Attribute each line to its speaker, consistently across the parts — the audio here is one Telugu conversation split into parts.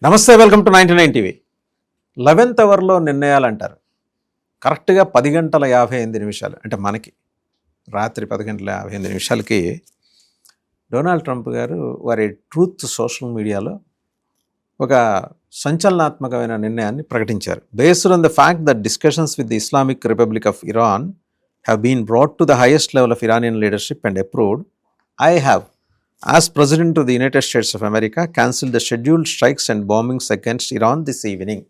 Speaker 1: నమస్తే, వెల్కమ్ టు 99 టీవీ. 11th అవర్లో నిర్ణయాలు అంటారు. కరెక్ట్గా 10:58 అంటే మనకి రాత్రి 10:58 డొనాల్డ్ ట్రంప్ గారు వారి ట్రూత్ సోషల్ మీడియాలో ఒక సంచలనాత్మకమైన నిర్ణయాన్ని ప్రకటించారు. Based on the fact that discussions with the Islamic Republic of Iran have been brought to the highest level of Iranian leadership and approved, I have as President of the United States of America cancelled the scheduled strikes and bombings against Iran this evening.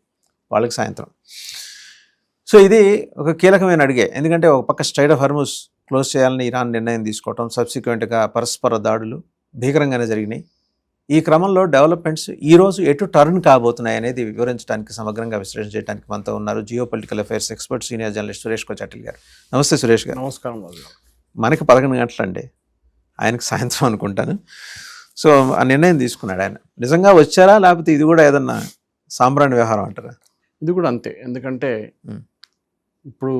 Speaker 1: వాళ్ళకి సాయంత్రం. సో ఇది ఒక కీలకమైన అడిగే, ఎందుకంటే ఒక పక్క స్ట్రైట్ ఆఫ్ హార్ముజ్ క్లోజ్ చేయాలని ఇరాన్ నిర్ణయం తీసుకోవటం, సబ్సిక్వెంట్గా పరస్పర దాడులు భీకరంగానే జరిగినాయి. ఈ క్రమంలో డెవలప్మెంట్స్ ఈరోజు ఎటు టర్న్ కాబోతున్నాయి అనేది వివరించడానికి, సమగ్రంగా విశ్లేషణ చేయడానికి మనతో ఉన్నారు geopolitical affairs expert senior journalist Suresh Kochattil గారు. నమస్తే సురేష్ గారు.
Speaker 2: నమస్కారం.
Speaker 1: మనకి 11 గంటలండి, ఆయనకు సాయంత్రం అనుకుంటాను. సో ఆ నిర్ణయం తీసుకున్నాడు ఆయన. నిజంగా వచ్చారా, లేకపోతే ఇది కూడా ఏదన్నా సాంబ్రాణి వ్యవహారం అంటారా?
Speaker 2: ఇది కూడా అంతే. ఎందుకంటే ఇప్పుడు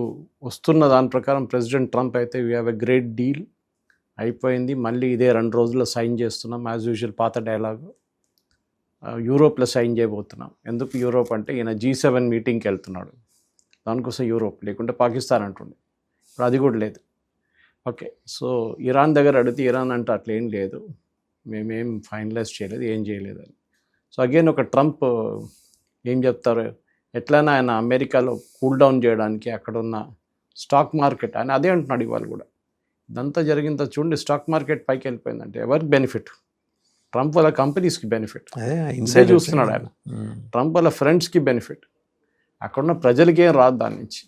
Speaker 2: వస్తున్న దాని ప్రకారం ప్రెసిడెంట్ ట్రంప్ అయితే we have a great deal అయిపోయింది, మళ్ళీ ఇదే 2 రోజుల్లో సైన్ చేస్తున్నాం, యాజ్ యూజువల్ పాత డైలాగు. యూరోప్లో సైన్ చేయబోతున్నాం. ఎందుకు యూరోప్ అంటే ఈయన G7 మీటింగ్కి వెళ్తున్నాడు, దానికోసం యూరోప్, లేకుంటే పాకిస్తాన్ అంటుండే. ఇప్పుడు అది కూడా లేదు. ఓకే, సో ఇరాన్ దగ్గర అడిగితే ఇరాన్ అంటే అట్లా ఏం లేదు, మేమేం ఫైనలైజ్ చేయలేదు, ఏం చేయలేదు అని. సో అగైన్ ఒక ట్రంప్ ఏం చెప్తారు, ఎట్లయినా ఆయన అమెరికాలో కూల్ డౌన్ చేయడానికి అక్కడ ఉన్న స్టాక్ మార్కెట్, ఆయన అదే అంటున్నాడు ఇవాళ కూడా. ఇదంతా జరిగిందో చూడండి, స్టాక్ మార్కెట్ పైకి వెళ్ళిపోయిందంటే ఎవరికి బెనిఫిట్? ట్రంప్ వాళ్ళ కంపెనీస్కి బెనిఫిట్. ఇన్సైడ్ చూస్తున్నాడు ఆయన. ట్రంప్ వాళ్ళ ఫ్రెండ్స్కి బెనిఫిట్. అక్కడున్న ప్రజలకి ఏం రాదు దాని నుంచి.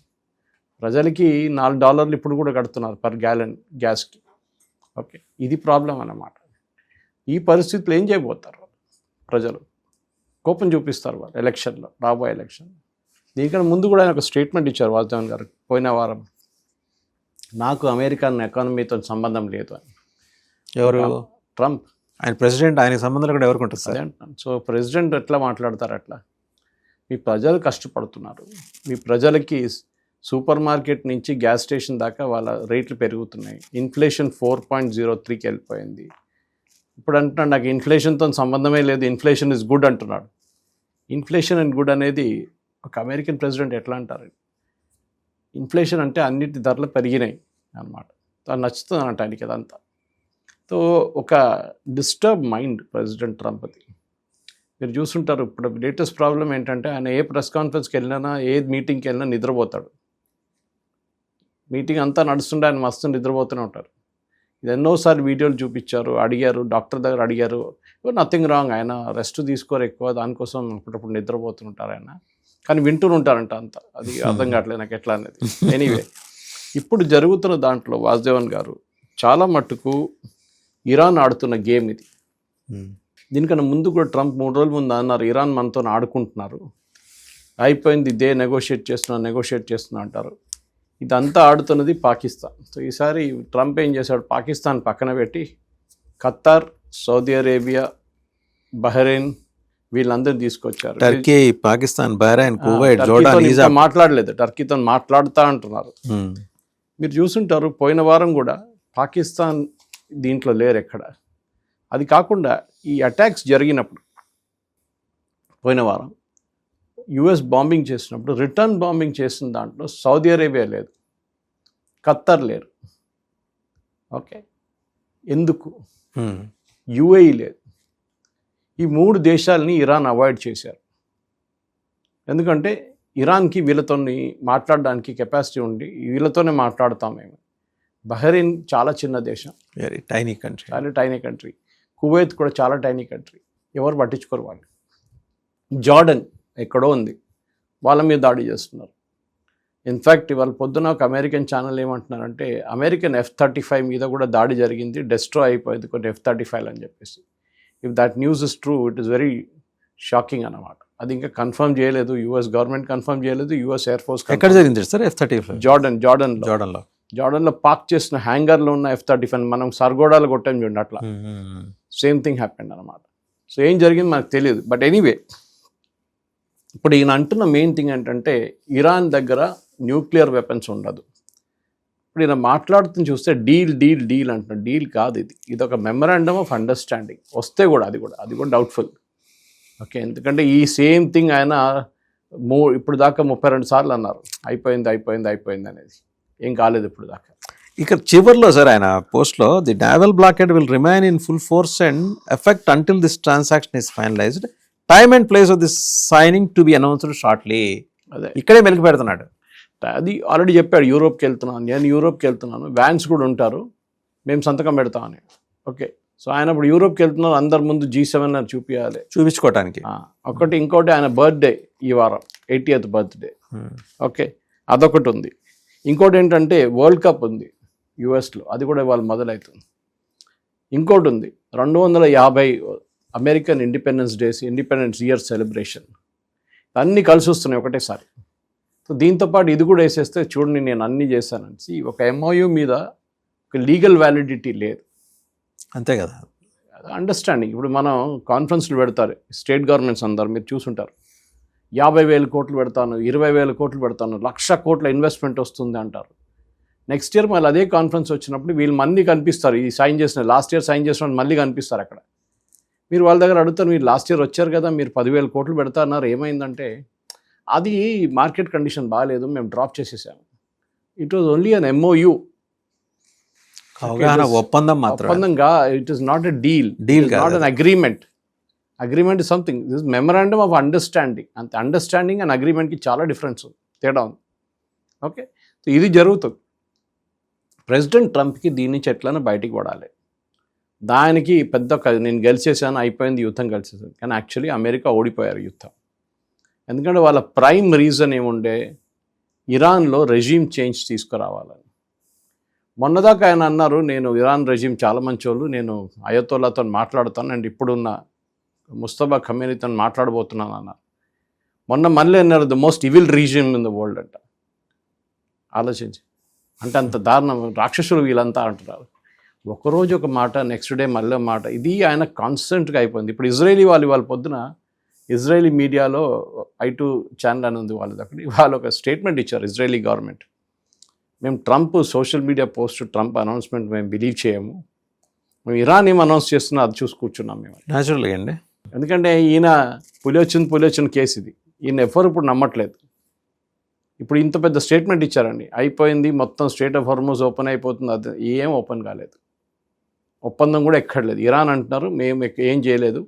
Speaker 2: ప్రజలకి $4 ఇప్పుడు కూడా కడుతున్నారు పర్ గ్యాలన్ గ్యాస్కి. ఓకే, ఇది ప్రాబ్లం అన్నమాట. ఈ పరిస్థితులు ఏం చేయబోతారు ప్రజలు? కోపం చూపిస్తారు వాళ్ళు ఎలక్షన్లో, రాబోయే ఎలక్షన్. దీనికన్నా ముందు కూడా ఆయన ఒక స్టేట్మెంట్ ఇచ్చారు వాజ్దేవన్ గారు పోయిన వారం, నాకు అమెరికన్ ఎకానమీతో సంబంధం లేదు అని.
Speaker 1: ఎవరు?
Speaker 2: ట్రంప్.
Speaker 1: ఆయన ప్రెసిడెంట్, ఆయనకు సంబంధం కూడా ఎవరికి ఉంటుంది
Speaker 2: అదే అంటున్నాను. సో ప్రెసిడెంట్ ఎట్లా మాట్లాడతారు అట్లా? మీ ప్రజలు కష్టపడుతున్నారు, మీ ప్రజలకి సూపర్ మార్కెట్ నుంచి గ్యాస్ స్టేషన్ దాకా వాళ్ళ రేట్లు పెరుగుతున్నాయి, ఇన్ఫ్లేషన్ 4.03కి వెళ్ళిపోయింది. ఇప్పుడు అంటున్నాడు నాకు ఇన్ఫ్లేషన్తో సంబంధమే లేదు, ఇన్ఫ్లేషన్ ఇస్ గుడ్ అంటున్నాడు. ఇన్ఫ్లేషన్ అండ్ గుడ్ అనేది ఒక అమెరికన్ ప్రెసిడెంట్ ఎట్లా అంటారు? ఇన్ఫ్లేషన్ అంటే అన్నిటి ధరలు పెరిగినాయి అన్నమాట. అది నచ్చుతుంది అన్నట్టు ఆయనకి అదంతా. సో ఒక డిస్టర్బ్ మైండ్ ప్రెసిడెంట్ ట్రంప్ది. మీరు చూస్తుంటారు, ఇప్పుడు లేటెస్ట్ ప్రాబ్లం ఏంటంటే ఆయన ఏ ప్రెస్ కాన్ఫరెన్స్కి వెళ్ళినా, ఏ మీటింగ్కి వెళ్ళినా నిద్రపోతాడు. మీటింగ్ అంతా నడుస్తుంటే ఆయన మస్తు నిద్రపోతూనే ఉంటారు. ఇది ఎన్నోసార్లు వీడియోలు చూపించారు, అడిగారు, డాక్టర్ దగ్గర అడిగారు, నథింగ్ రాంగ్, ఆయన రెస్ట్ తీసుకోరు ఎక్కువ, దానికోసం అప్పుడప్పుడు నిద్రపోతుంటారు ఆయన. కానీ వింటూనే ఉంటారంట అంతా. అది అర్థం కావట్లేదు నాకు ఎట్లా అనేది. ఎనీవే, ఇప్పుడు జరుగుతున్న దాంట్లో వాసుదేవన్ గారు చాలా మట్టుకు ఇరాన్ ఆడుతున్న గేమ్ ఇది. దీనికన్నా ముందు కూడా ట్రంప్ 3 రోజుల ముందు అన్నారు, ఇరాన్ మనతో ఆడుకుంటున్నారు, అయిపోయింది, ఇదే నెగోషియేట్ చేస్తున్నా అంటారు. ఇదంతా ఆడుతున్నది పాకిస్తాన్. సో ఈసారి ట్రంప్ ఏం చేశాడు, పాకిస్తాన్ పక్కన పెట్టి ఖతార్, సౌదీ అరేబియా, బహ్రెయిన్ వీళ్ళందరూ తీసుకొచ్చారు.
Speaker 1: Turkey, Pakistan, Bahrain, Kuwait, Jordan
Speaker 2: మాట్లాడలేదు, టర్కీతో మాట్లాడుతూ అంటున్నారు. మీరు చూసుంటారు పోయిన వారం కూడా పాకిస్తాన్ దీంట్లో లేరు ఎక్కడ. అది కాకుండా ఈ అటాక్స్ జరిగినప్పుడు పోయిన వారం యుఎస్ బాంబింగ్ చేసినప్పుడు రిటర్న్ బాంబింగ్ చేసిన దాంట్లో సౌదీ అరేబియా లేదు, ఖత్తర్ లేరు. ఓకే, ఎందుకు? యుఏఈ లేదు. ఈ 3 దేశాలని ఇరాన్ అవాయిడ్ చేశారు. ఎందుకంటే ఇరాన్కి వీళ్ళతో మాట్లాడడానికి కెపాసిటీ ఉండి వీళ్ళతోనే మాట్లాడతాం మేము. బహ్రెయిన్ చాలా చిన్న దేశం,
Speaker 1: వెరీ టైనీ
Speaker 2: కంట్రీ. కువైత్ కూడా చాలా టైనీ కంట్రీ, ఎవరు పట్టించుకోరు వాళ్ళు. జార్డన్ ఎక్కడో ఉంది, వాళ్ళ మీద దాడి చేస్తున్నారు. ఇన్ఫ్యాక్ట్ ఇవాళ పొద్దున ఒక అమెరికన్ ఛానల్ ఏమంటున్నారంటే అమెరికన్ F-35 మీద కూడా దాడి జరిగింది, డెస్ట్రాయ్ అయిపోయింది కొన్ని F-35 అని చెప్పేసి. If that news is true, it is very shocking అన్నమాట. అది ఇంకా కన్ఫర్మ్ చేయలేదు, యుఎస్ గవర్నమెంట్ కన్ఫర్మ్ చేయలేదు, యుఎస్ ఎయిర్ ఫోర్స్.
Speaker 1: ఎక్కడ జరిగింది సార్ F-35?
Speaker 2: జార్డన్లో పార్క్ చేసిన హ్యాంగర్లో ఉన్న F-35 మనం సర్గోడాలు కొట్టాం చూడండి, అట్లా సేమ్ థింగ్ హ్యాపెండ్ అనమాట. సో ఏం జరిగింది మనకు తెలియదు. బట్ ఎనీవే, ఇప్పుడు ఈయన అంటున్న మెయిన్ థింగ్ ఏంటంటే ఇరాన్ దగ్గర న్యూక్లియర్ వెపన్స్ ఉండదు. ఇప్పుడు ఈయన మాట్లాడుతుని చూస్తే డీల్ అంటున్నాడు. డీల్ కాదు ఇది, ఇది ఒక మెమరాండమ్ ఆఫ్ అండర్స్టాండింగ్. వస్తే కూడా అది కూడా డౌట్ఫుల్. ఓకే, ఎందుకంటే ఈ సేమ్ థింగ్ ఆయన ఇప్పుడు దాకా 32 సార్లు అన్నారు అయిపోయింది అనేది. ఏం కాలేదు ఇప్పుడు దాకా.
Speaker 1: ఇక చివర్లో సార్ ఆయన పోస్ట్లో the naval blockade will remain in full force and effect until this transaction is finalised, time and place of this signing to be announced shortly.
Speaker 2: అదే
Speaker 1: ఇక్కడే మెలికి పెడుతున్నాడు.
Speaker 2: అది ఆల్రెడీ చెప్పాడు, యూరోప్కి వెళ్తున్నాను, నేను యూరోప్కి వెళ్తున్నాను, వ్యాన్స్ కూడా ఉంటారు, మేము సంతకం పెడతామని. ఓకే, సో ఆయన ఇప్పుడు యూరోప్కి వెళ్తున్నారు, అందరి ముందు G7 అని
Speaker 1: చూపించుకోవటానికి.
Speaker 2: ఇంకోటి ఆయన బర్త్డే ఈ వారం 80th బర్త్డే. ఓకే, అదొకటి ఉంది. ఇంకోటి ఏంటంటే వరల్డ్ కప్ ఉంది యుఎస్లో, అది కూడా ఇవాళ మొదలవుతుంది. ఇంకోటి ఉంది 250 అమెరికన్ ఇండిపెండెన్స్ ఇయర్ సెలబ్రేషన్. అన్నీ కలిసి వస్తున్నాయి ఒకటేసారి. సో దీంతోపాటు ఇది కూడా వేసేస్తే చూడండి నేను అన్నీ చేశానని ఒక MOU మీద ఒక లీగల్ వ్యాలిడిటీ లేదు.
Speaker 1: అంతే కదా,
Speaker 2: అండర్స్టాండింగ్. ఇప్పుడు మనం కాన్ఫరెన్స్లు పెడతారు స్టేట్ గవర్నమెంట్స్ అందరు, మీరు చూసుంటారు. 50,000 కోట్లు పెడతాను, 20,000 కోట్లు పెడతాను, 1,00,000 కోట్ల ఇన్వెస్ట్మెంట్ వస్తుంది అంటారు. నెక్స్ట్ ఇయర్ మళ్ళీ అదే కాన్ఫరెన్స్ వచ్చినప్పుడు వీళ్ళు మళ్ళీ కనిపిస్తారు, ఈ సైన్ చేసిన లాస్ట్ ఇయర్ సైన్ చేసిన మళ్ళీ కనిపిస్తారు అక్కడ. మీరు వాళ్ళ దగ్గర అడుగుతారు, మీరు లాస్ట్ ఇయర్ వచ్చారు కదా, మీరు 10,000 కోట్లు పెడతా అన్నారు, ఏమైందంటే అది మార్కెట్ కండిషన్ బాగాలేదు, మేము డ్రాప్ చేసేసాము. It was only an MOU,
Speaker 1: ఒప్పందం మాత్రం.
Speaker 2: ఒప్పందంగా it is not a deal, not an agreement. Agreement is something, this memorandum of understanding. అంత అండర్స్టాండింగ్ అండ్ అగ్రిమెంట్కి చాలా డిఫరెన్స్ ఉంది, తేడా ఉంది. ఓకే, సో ఇది జరుగుతుంది. ప్రెసిడెంట్ ట్రంప్కి దీని నుంచి ఎట్లైనా బయటికి పడాలి. దానికి పెద్ద నేను గెలిచేసాను, అయిపోయింది, యుద్ధం గెలిచేసాను. కానీ యాక్చువల్లీ అమెరికా ఓడిపోయారు యుద్ధం. ఎందుకంటే వాళ్ళ ప్రైమ్ రీజన్ ఏముండే, ఇరాన్లో రెజీమ్ చేంజ్ తీసుకురావాలని. మొన్నదాకా ఆయన అన్నారు, నేను ఇరాన్ రెజీమ్ చాలా మంచోళ్ళు, నేను అయతోల్లాతో మాట్లాడుతాను అండ్ ఇప్పుడున్న ముస్తఫా ఖమేనీతో మాట్లాడబోతున్నాను అన్నారు. మొన్న మళ్ళీ అన్నారు the most evil region in the world అంట. ఆలోచించి, అంటే అంత దారుణం, రాక్షసులు వీళ్ళంతా అంటున్నారు. ఒకరోజు ఒక మాట, నెక్స్ట్ డే మళ్ళీ మాట. ఇది ఆయన కాన్స్టెంట్గా అయిపోయింది. ఇప్పుడు ఇజ్రాయేలీ వాళ్ళ పొద్దున ఇజ్రాయేలీ మీడియాలో I2 ఛానల్ అని ఉంది వాళ్ళది, అక్కడ వాళ్ళు ఒక స్టేట్మెంట్ ఇచ్చారు ఇజ్రాయేలీ గవర్నమెంట్. మేము Trump social media post, Trump announcement మేము బిలీవ్ చేయము, మేము ఇరాన్ ఏం అనౌన్స్ చేస్తున్నా అది చూసి కూర్చున్నాం మేము.
Speaker 1: న్యాచురల్గా అండి,
Speaker 2: ఎందుకంటే ఈయన పులి వచ్చిన కేసు ఇది, ఈయన ఎవరు ఇప్పుడు నమ్మట్లేదు. ఇప్పుడు ఇంత పెద్ద స్టేట్మెంట్ ఇచ్చారండి, అయిపోయింది మొత్తం, స్ట్రెయిట్ ఆఫ్ హార్మోజ్ ఓపెన్ అయిపోతుంది, అది ఏం ఓపెన్ కాలేదు, ఒప్పందం కూడా ఎక్కడలేదు. ఇరాన్ అంటున్నారు మేము ఏం చేయలేదు.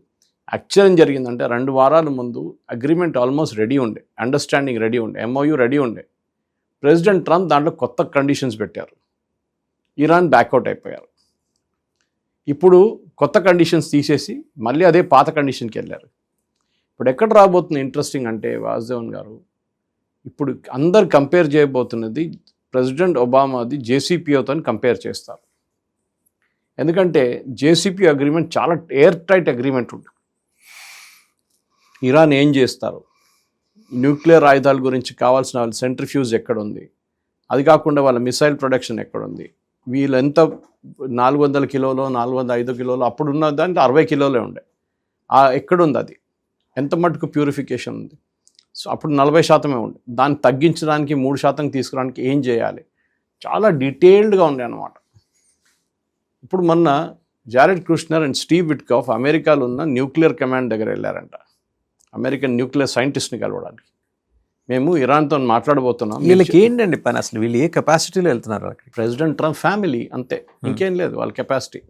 Speaker 2: యాక్చువల్ ఏం జరిగిందంటే 2 వారాల ముందు అగ్రిమెంట్ ఆల్మోస్ట్ రెడీ ఉండే, అండర్స్టాండింగ్ రెడీ ఉండే, MOU రెడీ ఉండే. ప్రెసిడెంట్ ట్రంప్ దాంట్లో కొత్త కండిషన్స్ పెట్టారు, ఇరాన్ బ్యాక్అవుట్ అయిపోయారు. ఇప్పుడు కొత్త కండిషన్స్ తీసేసి మళ్ళీ అదే పాత కండిషన్కి వెళ్ళారు. ఇప్పుడు ఎక్కడ రాబోతుంది ఇంట్రెస్టింగ్ అంటే వాసుదేవన్ గారు, ఇప్పుడు అందరు కంపేర్ చేయబోతున్నది ప్రెసిడెంట్ ఒబామాది JCPOతో కంపేర్ చేస్తారు. ఎందుకంటే JCPO అగ్రిమెంట్ చాలా ఎయిర్ టైట్ అగ్రిమెంట్ ఉంటుంది. ఇరాన్ ఏం చేస్తారు, న్యూక్లియర్ ఆయుధాల గురించి కావాల్సిన సెంట్రిఫ్యూజ్ ఎక్కడుంది, అది కాకుండా వాళ్ళ మిసైల్ ప్రొడక్షన్ ఎక్కడుంది, వీళ్ళు ఎంత 400 కిలోలో 405 కిలోలో అప్పుడున్న దాంట్లో 60 కిలోలే ఉండే, ఎక్కడుంది అది, ఎంత మటుకు ప్యూరిఫికేషన్ ఉంది. సో అప్పుడు 40% ఉండే, దాన్ని తగ్గించడానికి 3% తీసుకురావడానికి ఏం చేయాలి, చాలా డీటెయిల్డ్గా ఉండే అన్నమాట. ఇప్పుడు మొన్న Jared Kushner and Steve Witkoff అమెరికాలో ఉన్న న్యూక్లియర్ కమాండ్ దగ్గర వెళ్ళారంట, అమెరికన్ న్యూక్లియర్ సైంటిస్ట్ని కలవడానికి. మేము ఇరాన్తో మాట్లాడబోతున్నాం.
Speaker 1: వీళ్ళకి ఏంటండి పని అసలు, వీళ్ళు ఏ కెపాసిటీలో వెళ్తున్నారు అక్కడ?
Speaker 2: ప్రెసిడెంట్ ట్రంప్ ఫ్యామిలీ అంతే, ఇంకేం లేదు వాళ్ళ కెపాసిటీ.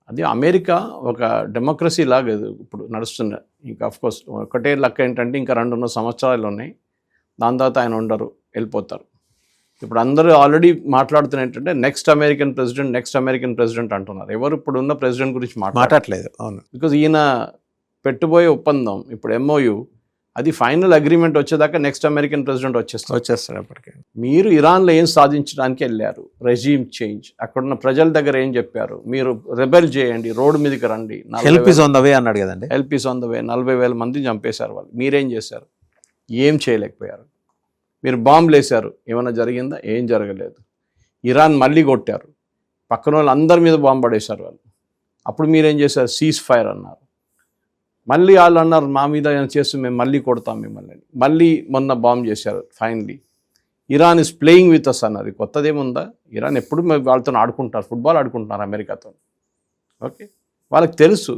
Speaker 2: అది అమెరికా ఒక డెమోక్రసీ లాగా ఇప్పుడు నడుస్తున్నది. ఇంకా అఫ్కోర్స్ ఒకటే లెక్క ఏంటంటే ఇంకా 2.5 సంవత్సరాలు ఉన్నాయి, దాని తర్వాత ఆయన ఉండరు, వెళ్ళిపోతారు. ఇప్పుడు అందరూ ఆల్రెడీ మాట్లాడుతున్న ఏంటంటే నెక్స్ట్ అమెరికన్ ప్రెసిడెంట్ అంటున్నారు. ఎవరు ఇప్పుడు ఉన్న ప్రెసిడెంట్ గురించి
Speaker 1: మాట్లాడట్లేదు. అవును,
Speaker 2: బికాజ్ ఈయన పెట్టబోయే ఒప్పందం ఇప్పుడు MOU అది ఫైనల్ అగ్రిమెంట్ వచ్చేదాకా నెక్స్ట్ అమెరికన్ ప్రెసిడెంట్ వచ్చేస్తారు అప్పటికే. మీరు ఇరాన్లో ఏం సాధించడానికి వెళ్ళారు, రెజీమ్ చేంజ్, అక్కడున్న ప్రజల దగ్గర ఏం చెప్పారు, మీరు రెబెల్ చేయండి, రోడ్డు మీదకి రండి,
Speaker 1: help is on the way అన్నాడు కదండి.
Speaker 2: Help is on the way, 40,000 మందిని చంపేశారు వాళ్ళు. మీరేం చేశారు, ఏం చేయలేకపోయారు. మీరు బాంబులు వేశారు, ఏమైనా జరిగిందా, ఏం జరగలేదు. ఇరాన్ మళ్ళీ కొట్టారు, పక్కన వాళ్ళు అందరి మీద బాంబు పడేశారు వాళ్ళు. అప్పుడు మీరేం చేశారు, సీజ్ ఫైర్ అన్నారు. మళ్ళీ వాళ్ళు అన్నారు మా మీద ఏమైనా చేస్తూ మేము మళ్ళీ కొడతాం మిమ్మల్ని. మళ్ళీ మొన్న బాంబు చేశారు. Finally Iran is playing with us అన్నారు. కొత్తదేముందా, ఇరాన్ ఎప్పుడు వాళ్ళతో ఆడుకుంటారు, ఫుట్బాల్ ఆడుకుంటున్నారు అమెరికాతో. ఓకే, వాళ్ళకి తెలుసు.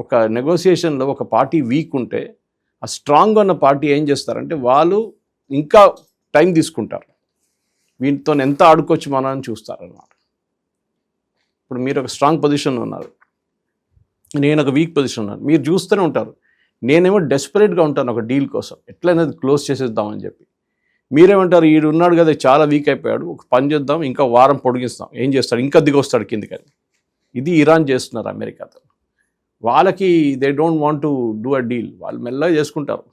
Speaker 2: ఒక నెగోసియేషన్లో ఒక పార్టీ వీక్ ఉంటే ఆ స్ట్రాంగ్గా ఉన్న పార్టీ ఏం చేస్తారంటే వాళ్ళు ఇంకా టైం తీసుకుంటారు, వీటితో ఎంత ఆడుకోవచ్చు మనం అని చూస్తారు అన్నమాట. ఇప్పుడు మీరు ఒక స్ట్రాంగ్ పొజిషన్లో ఉన్నారు, నేను ఒక వీక్ పొజిషన్ ఉన్నాను, మీరు చూస్తూనే ఉంటారు. నేనేమో డెస్పరేట్గా ఉంటాను ఒక డీల్ కోసం, ఎట్లయినా క్లోజ్ చేసేద్దామని చెప్పి. మీరేమంటారు, ఈడు ఉన్నాడు కదా చాలా వీక్ అయిపోయాడు, ఒక పని చేద్దాం, ఇంకా వారం పొడిగిస్తాం, ఏం చేస్తాడు, ఇంకా దిగొస్తాడు కిందికని. ఇది ఇరాన్ చేస్తున్నారు అమెరికాతో. వాళ్ళకి they don't want to do a deal, వాళ్ళు మెల్లగా చేసుకుంటారు.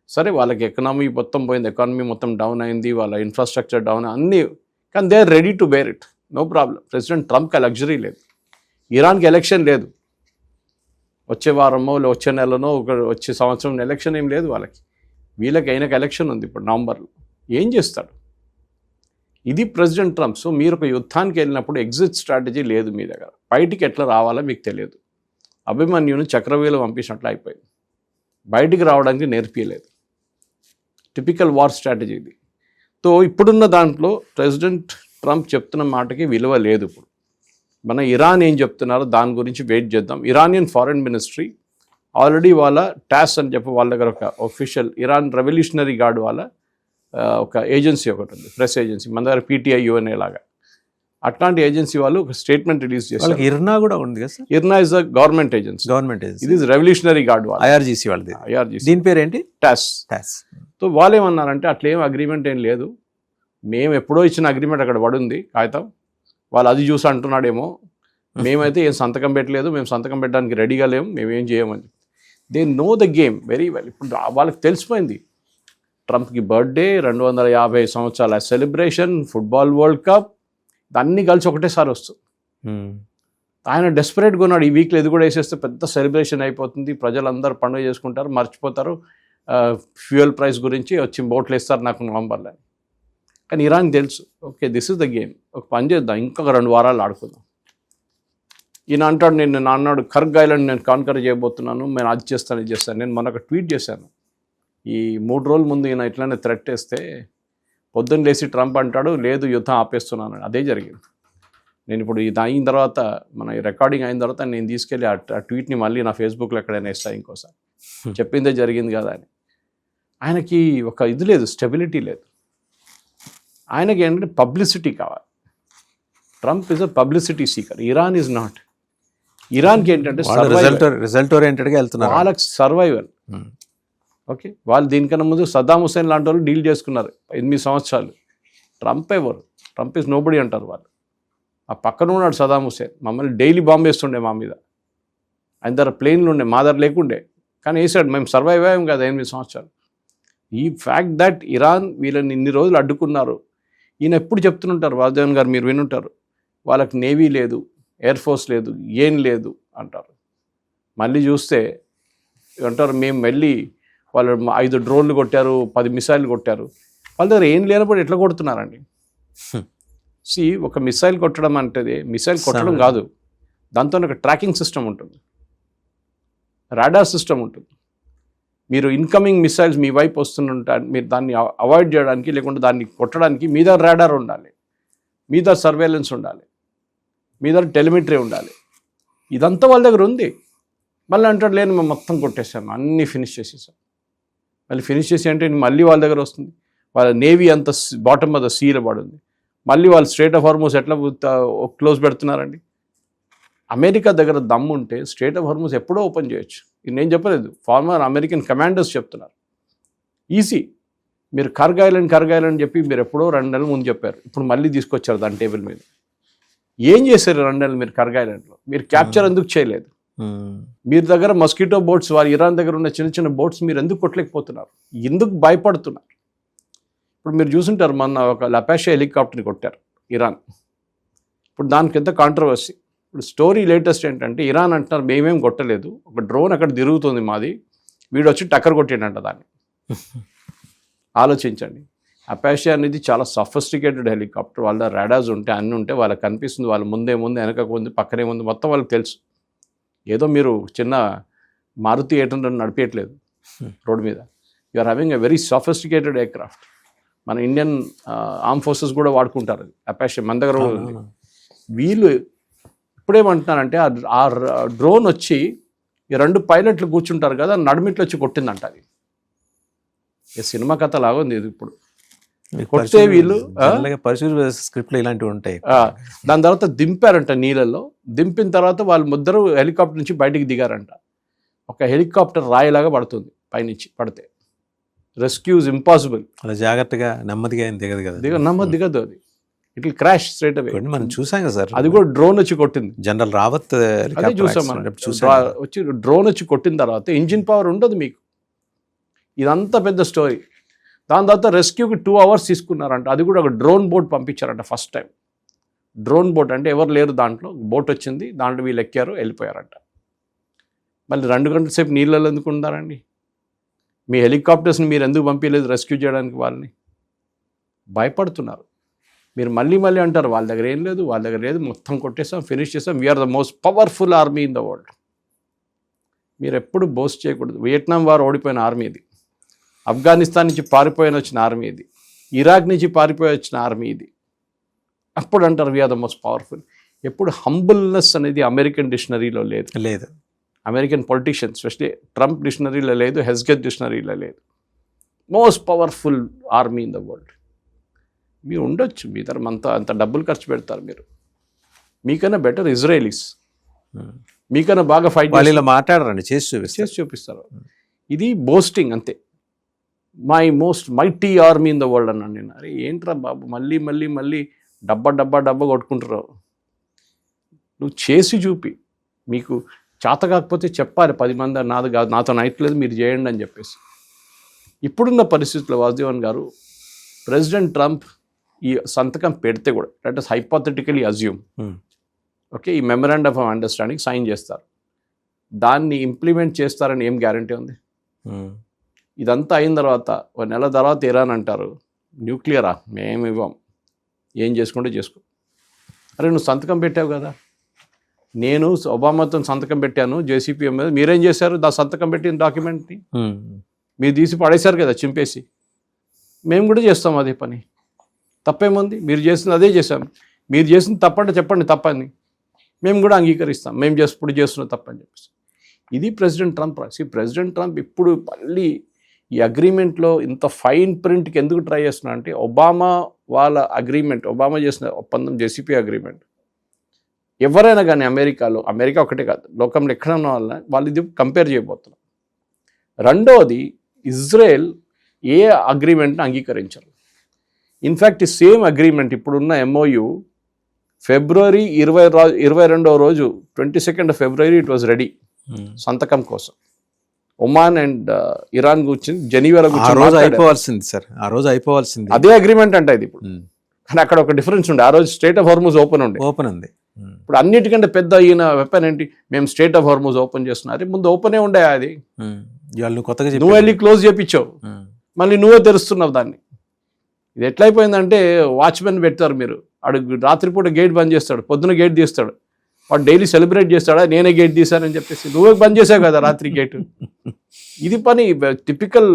Speaker 2: సరే వాళ్ళకి ఎకనామీ మొత్తం పోయింది, ఎకానమీ మొత్తం డౌన్ అయింది, వాళ్ళ ఇన్ఫ్రాస్ట్రక్చర్ డౌన్ అన్నీ, కానీ they are ready to bear it, no problem. President ట్రంప్కి ఆ లగ్జరీ లేదు. ఇరాన్కి ఎలక్షన్ లేదు, వచ్చే వారమో వచ్చే నెలనో వచ్చే సంవత్సరం ఎలక్షన్ ఏం లేదు వాళ్ళకి. వీళ్ళకి అయినాక ఎలక్షన్ ఉంది ఇప్పుడు నవంబర్లో. ఏం చేస్తాడు? ఇది ప్రెసిడెంట్ ట్రంప్. సో మీరు ఒక యుద్ధానికి వెళ్ళినప్పుడు ఎగ్జిట్ స్ట్రాటజీ లేదు మీ దగ్గర, బయటికి ఎట్లా రావాలో మీకు తెలియదు. అభిమన్యుని చక్రవ్యూహంలో పంపించినట్లు అయిపోయింది, బయటికి రావడానికి నేర్పియలేదు. టిపికల్ వార్ స్ట్రాటజీ ఇది. సో ఇప్పుడున్న దాంట్లో ప్రెసిడెంట్ ట్రంప్ చెప్తున్న మాటకి విలువ లేదు. ఇప్పుడు మన ఇరాన్ ఏం చెప్తున్నారో దాని గురించి వెయిట్ చేద్దాం. ఇరానియన్ ఫారెన్ మినిస్ట్రీ ఆల్రెడీ వాళ్ళ టాస్ అని చెప్పి వాళ్ళ దగ్గర ఒక ఒఫిషియల్ ఇరాన్ రెవల్యూషనరీ గార్డ్ వాళ్ళ ఒక ఏజెన్సీ ఒకటి ఉంది, ప్రెస్ ఏజెన్సీ, మన దగ్గర PTI UNA లాగా. అట్లాంటి ఏజెన్సీ వాళ్ళు ఒక స్టేట్మెంట్ రిలీజ్ చేస్తారు.
Speaker 1: ఇర్నా కూడా ఉంది కదా సార్?
Speaker 2: IRNA is a government agency. ఇది రెవల్యూషనరీ గార్డ్ వాళ్ళు,
Speaker 1: IRGC వాళ్ళది.
Speaker 2: IRGC.
Speaker 1: దీని పేరు ఏంటి?
Speaker 2: టాస్. సో వాళ్ళు ఏమన్నారంటే అట్లేం అగ్రిమెంట్ ఏం లేదు, మేము ఎప్పుడో ఇచ్చిన అగ్రిమెంట్ అక్కడ పడుంది కాగితం, వాళ్ళు అది చూసి అంటున్నాడేమో, మేమైతే ఏం సంతకం పెట్టలేదు, మేము సంతకం పెట్టడానికి రెడీగా లేము, మేమేం చేయమని. They know the game very well. ఇప్పుడు వాళ్ళకి తెలిసిపోయింది, ట్రంప్కి బర్త్డే, 250 సంవత్సరాల సెలబ్రేషన్, ఫుట్బాల్ వరల్డ్ కప్, అన్నీ కలిసి ఒకటేసారి వస్తుంది. ఆయన డెస్పరేట్గా ఉన్నాడు, ఈ వీక్లో ఇది కూడా వేసేస్తే పెద్ద సెలబ్రేషన్ అయిపోతుంది, ప్రజలందరూ పండుగ చేసుకుంటారు, మర్చిపోతారు ఫ్యూయల్ ప్రైస్ గురించి, వచ్చి బోట్లు వేస్తారు నాకు నవంబర్లో. కానీ ఇరాన్ తెలుసు, okay this is the game, ఒక పని చేద్దాం, ఇంకొక 2 వారాలు ఆడుకుందాం. ఈయన అంటాడు, నేను అన్నాడు కర్గ్ ఐలాండ్ నేను కాన్కర్ చేయబోతున్నాను, నేను అది చేస్తాను ఇది చేస్తాను. నేను మొన్న ఒక ట్వీట్ చేశాను, ఈ 3 రోజుల ముందు ఈయన ఇట్లానే థ్రెట్ వేస్తే పొద్దున్న లేచి ట్రంప్ అంటాడు లేదు యుద్ధం ఆపేస్తున్నాను. అదే జరిగింది. నేను ఇప్పుడు ఇది అయిన తర్వాత, మన రికార్డింగ్ అయిన తర్వాత నేను తీసుకెళ్ళి ఆ ట్వీట్ని మళ్ళీ నా ఫేస్బుక్లో ఎక్కడైనా వేస్తాను ఇంకోసారి, చెప్పిందే జరిగింది కదా అని. ఆయనకి ఒక ఇది లేదు, స్టెబిలిటీ లేదు. ఆయనకి ఏంటంటే పబ్లిసిటీ కావాలి. Trump is a publicity seeker, Iran is not. ఇరాన్కి ఏంటంటే
Speaker 1: రిజల్ట్ ఓరియంటెడ్గా వెళ్తున్నారు,
Speaker 2: వాళ్ళకి సర్వైవల్. ఓకే, వాళ్ళు దీనికన్నా ముందు సద్దాం హుసేన్ లాంటి వాళ్ళు డీల్ చేసుకున్నారు 8 సంవత్సరాలు. ట్రంప్ ఎవరు? ట్రంప్ ఇస్ నోబడి అంటారు వాళ్ళు. ఆ పక్కన ఉన్నాడు సద్దాం హుసేన్, మమ్మల్ని డైలీ బాంబు వేస్తుండే మా మీద, ఆయన దగ్గర ప్లేన్లు ఉండే, మా దగ్గర లేకుండే, కానీ వేసాడు, మేము సర్వైవ్ అయ్యాం కదా 8 సంవత్సరాలు. ఈ ఫ్యాక్ట్ దట్ ఇరాన్ వీళ్ళని ఇన్ని రోజులు అడ్డుకున్నారు. ఈయన ఎప్పుడు చెప్తుంటారు, వాసుదేవన్ గారు మీరు వినుంటారు, వాళ్ళకి నేవీ లేదు, ఎయిర్ ఫోర్స్ లేదు, ఏం లేదు అంటారు. మళ్ళీ చూస్తే అంటారు మేము వెళ్ళి వాళ్ళు 5 డ్రోన్లు కొట్టారు, 10 మిసైల్ కొట్టారు. వాళ్ళ దగ్గర ఏం లేనప్పుడు ఎట్లా కొడుతున్నారండి? ఒక మిసైల్ కొట్టడం అంటే మిసైల్ కొట్టడం కాదు, దాంతో ఒక ట్రాకింగ్ సిస్టమ్ ఉంటుంది, రాడార్ సిస్టమ్ ఉంటుంది. మీరు ఇన్కమింగ్ మిసైల్స్ మీ వైపు వస్తుంటారు, మీరు దాన్ని అవాయిడ్ చేయడానికి లేకుంటే దాన్ని కొట్టడానికి మీ దగ్గర రాడార్ ఉండాలి, మీ దగ్గర సర్వేలెన్స్ ఉండాలి, మీ దగ్గర టెలిమెట్రీ ఉండాలి. ఇదంతా వాళ్ళ దగ్గర ఉంది. మళ్ళీ అంటాడు లేదు మేము మొత్తం కొట్టేసాము, అన్నీ ఫినిష్ చేసేసాం. మళ్ళీ ఫినిష్ చేసి అంటే మళ్ళీ వాళ్ళ దగ్గర వస్తుంది, వాళ్ళ నేవీ అంత బాటమ్ ఆఫ్ ద సీలో పడుంది. మళ్ళీ వాళ్ళు స్ట్రేట్ ఆఫ్ హార్మూజ్ ఎట్లా క్లోజ్ పెడుతున్నారండి? అమెరికా దగ్గర దమ్ము ఉంటే స్ట్రేట్ ఆఫ్ హార్మూజ్ ఎప్పుడో ఓపెన్ చేయొచ్చు. ఇది నేను చెప్పలేదు, ఫార్మర్ అమెరికన్ కమాండర్స్ చెప్తున్నారు. ఈజీ. మీరు కర్గ్ ఐలాండ్ చెప్పి మీరు ఎప్పుడో 2 నెలల ముందు చెప్పారు, ఇప్పుడు మళ్ళీ తీసుకొచ్చారు దాని టేబుల్ మీద. ఏం చేశారు 2 నెలలు మీరు కర్గ్ ఐలాండ్లో? మీరు క్యాప్చర్ ఎందుకు చేయలేదు? మీరు దగ్గర మస్కిటో బోట్స్, వారు ఇరాన్ దగ్గర ఉన్న చిన్న చిన్న బోట్స్ మీరు ఎందుకు కొట్టలేకపోతున్నారు? ఎందుకు భయపడుతున్నారు? ఇప్పుడు మీరు చూసుంటారు, మొన్న ఒక అపాషే హెలికాప్టర్ని కొట్టారు ఇరాన్. ఇప్పుడు దానికి ఎంత కాంట్రవర్సీ. ఇప్పుడు స్టోరీ లేటెస్ట్ ఏంటంటే ఇరాన్ అంటున్నారు మేమేం కొట్టలేదు, ఒక డ్రోన్ అక్కడ తిరుగుతుంది మాది, వీడు వచ్చి టక్కర్ కొట్టిండంట దాన్ని. ఆలోచించండి. అపాషే అనేది చాలా సఫిస్టికేటెడ్ హెలికాప్టర్, వాళ్ళ రాడార్స్ ఉంటే అన్నీ ఉంటే వాళ్ళకి కనిపిస్తుంది, వాళ్ళ ముందే ముందు వెనక ఉంది పక్కనే ఉంది మొత్తం వాళ్ళకి తెలుసు. ఏదో మీరు చిన్న మారుతి 800 నడిపేయట్లేదు రోడ్డు మీద, you are having a very sophisticated aircraft. మన ఇండియన్ ఆర్మ్ ఫోర్సెస్ కూడా వాడుకుంటారు అపాషే, మన దగ్గర ఉంది. వీళ్ళు ఇప్పుడేమంటున్నానంటే ఆ డ్రోన్ వచ్చి ఈ 2 పైలట్లు కూర్చుంటారు కదా, నడుమిట్లు వచ్చి కొట్టిందంట. అది ఈ సినిమా కథ లాగా ఉంది ఇది. ఇప్పుడు కొట్టే వీళ్ళు
Speaker 1: స్క్రిప్ట్ ఇలాంటివి ఉంటాయి.
Speaker 2: దాని తర్వాత దింపారంట నీళ్ళల్లో. దింపిన తర్వాత వాళ్ళు ముద్దరు హెలికాప్టర్ నుంచి బయటికి దిగారంట. ఒక హెలికాప్టర్ రాయిలాగా పడుతుంది పైనుంచి. పడితే రెస్క్యూస్ ఇంపాసిబుల్.
Speaker 1: అలా జాగ్రత్తగా నెమ్మదిగా ఏం దిగదు కదా.
Speaker 2: దిగదు అది. ఇట్ విల్ క్రాష్ స్ట్రైట్ అవే.
Speaker 1: మనం చూసాం కదా సార్,
Speaker 2: అది కూడా డ్రోన్ వచ్చి కొట్టింది.
Speaker 1: జనరల్ రావత్
Speaker 2: అదే చూసాం మనం. వచ్చి డ్రోన్ వచ్చి కొట్టిన తర్వాత ఇంజిన్ పవర్ ఉండదు మీకు. ఇదంతా పెద్ద స్టోరీ. దాని తర్వాత రెస్క్యూకి 2 hours తీసుకున్నారంట. అది కూడా ఒక డ్రోన్ బోట్ పంపించారంట ఫస్ట్ టైం. డ్రోన్ బోట్ అంటే ఎవరు లేరు దాంట్లో, బోట్ వచ్చింది, దాంట్లో వీళ్ళు ఎక్కారు, వెళ్ళిపోయారంట. మళ్ళీ 2 గంటల సేపు నీళ్ళలో ఎందుకు ఉన్నారండి? మీ హెలికాప్టర్స్ని మీరు ఎందుకు పంపించలేదు రెస్క్యూ చేయడానికి? వాళ్ళని భయపడుతున్నారు మీరు. మళ్ళీ అంటారు వాళ్ళ దగ్గర ఏం లేదు, వాళ్ళ దగ్గర లేదు, మొత్తం కొట్టేసాం, ఫినిష్ చేసాం, we are the most powerful army in the world. మీరు ఎప్పుడు బోస్ట్ చేయకూడదు. వియట్నాం వార్ ఓడిపోయిన ఆర్మీ ఇది. ఆఫ్ఘనిస్తాన్ నుంచి పారిపోయిన వచ్చిన ఆర్మీ ఇది. ఇరాక్ నుంచి పారిపోయి వచ్చిన ఆర్మీ ఇది. అప్పుడు అంటారు వీఆర్ ద మోస్ట్ పవర్ఫుల్. ఎప్పుడు హంబుల్నెస్ అనేది అమెరికన్ డిక్షనరీలో లేదు. అమెరికన్ పొలిటీషియన్స్ స్పెషలీ ట్రంప్ డిక్షనరీలో లేదు, హెస్గెత్ డిక్షనరీలో లేదు. Most powerful army in the world. మీరు ఉండొచ్చు, మీ తరం అంత డబ్బులు ఖర్చు పెడతారు మీరు. మీకన్నా బెటర్ ఇజ్రాయలీస్, మీకన్నా బాగా ఫైట్
Speaker 1: వాళ్ళు మాట్లాడరండి, చేసి
Speaker 2: చూపిస్తారు. ఇది బోస్టింగ్ అంతే. My most mighty army in the world అన్నాను నేను. అరే ఏంట్రా బాబు, మళ్ళీ డబ్బా కొట్టుకుంటారు. నువ్వు చేసి చూపి. మీకు చేత కాకపోతే చెప్పాలి 10 మంది, నాది కాదు, నాతో నైట్లేదు, మీరు చేయండి అని చెప్పేసి. ఇప్పుడున్న పరిస్థితుల్లో వాసుదేవన్ గారు, ప్రెసిడెంట్ ట్రంప్ ఈ సంతకం పెడితే కూడా, that is hypothetically assume, okay, ఈ మెమరాండమ్ ఆఫ్ అండర్స్టాండింగ్ సైన్ చేస్తారు. దాన్ని ఇంప్లిమెంట్ చేస్తారని ఏం గ్యారంటీ ఉంది? ఇదంతా అయిన తర్వాత 1 నెల తర్వాత ఇరాన్ అంటారు న్యూక్లియరా మేము ఇవ్వం, ఏం చేసుకుంటే చేసుకో. అరే నువ్వు సంతకం పెట్టావు కదా, నేను ఒబామాతో సంతకం పెట్టాను జేసీపీఎం మీద, మీరేం చేశారు? సంతకం పెట్టిన డాక్యుమెంట్ని మీరు తీసి పడేశారు కదా, చింపేసి. మేము కూడా చేస్తాం అదే పని, తప్పేముంది? మీరు చేసింది అదే చేశాం. మీరు చేసింది తప్పంటే చెప్పండి తప్పని, మేము కూడా అంగీకరిస్తాం, మేము ఇప్పుడు చేస్తున్న తప్పని చెప్పేసి. ఇది ప్రెసిడెంట్ ట్రంప్. ప్రెసిడెంట్ ట్రంప్ ఇప్పుడు మళ్ళీ ఈ అగ్రిమెంట్లో ఇంత ఫైన్ ప్రింట్కి ఎందుకు ట్రై చేస్తున్నా అంటే, ఒబామా వాళ్ళ అగ్రిమెంట్, ఒబామా చేసిన ఒప్పందం జేసీపీ అగ్రిమెంట్, ఎవరైనా కానీ అమెరికా ఒకటే కాదు, లోకంలో ఎక్కడ ఉన్న వాళ్ళు ఇది కంపేర్ చేయబోతున్నారు. రెండవది, ఇజ్రాయెల్ ఏ అగ్రిమెంట్ని అంగీకరించారు. ఇన్ఫ్యాక్ట్ ఈ సేమ్ అగ్రిమెంట్ ఇప్పుడున్న MOU ఫిబ్రవరి 22వ రోజు 22nd February it was ready సంతకం కోసం. ఒమాన్ అండ్ ఇరాన్ కూర్చుని జెనీవాలో
Speaker 1: అయిపోవాల్సింది సార్, ఆ రోజు అయిపోవాల్సింది.
Speaker 2: అదే అగ్రిమెంట్ అంటే ఇది ఇప్పుడు. కానీ అక్కడ ఒక డిఫరెన్స్ ఉండే, ఆ రోజు స్ట్రైట్ ఆఫ్ హార్మూజ్ ఓపెన్ ఉంది. ఇప్పుడు అన్నిటికంటే పెద్ద ఈయన వెపన్ ఏంటి, మేము స్ట్రైట్ ఆఫ్ హార్మూజ్ ఓపెన్ చేస్తున్నారు. ముందు ఓపెనే ఉండే అది, నువ్వు వెళ్ళి క్లోజ్ చేయించావు, మళ్ళీ నువ్వే తెరుస్తున్నావు దాన్ని. ఇది ఎట్లయిపోయిందంటే, వాచ్మెన్ పెడతారు మీరు, అడుగు రాత్రిపూట గేట్ బంద్ చేస్తాడు, పొద్దున గేట్ తీస్తాడు, వాడు డైలీ సెలబ్రేట్ చేస్తాడా నేనే గేట్ తీశానని చెప్పేసి. నువ్వే బంద్ చేసావు కదా రాత్రి గేటు. ఇది పని టిపికల్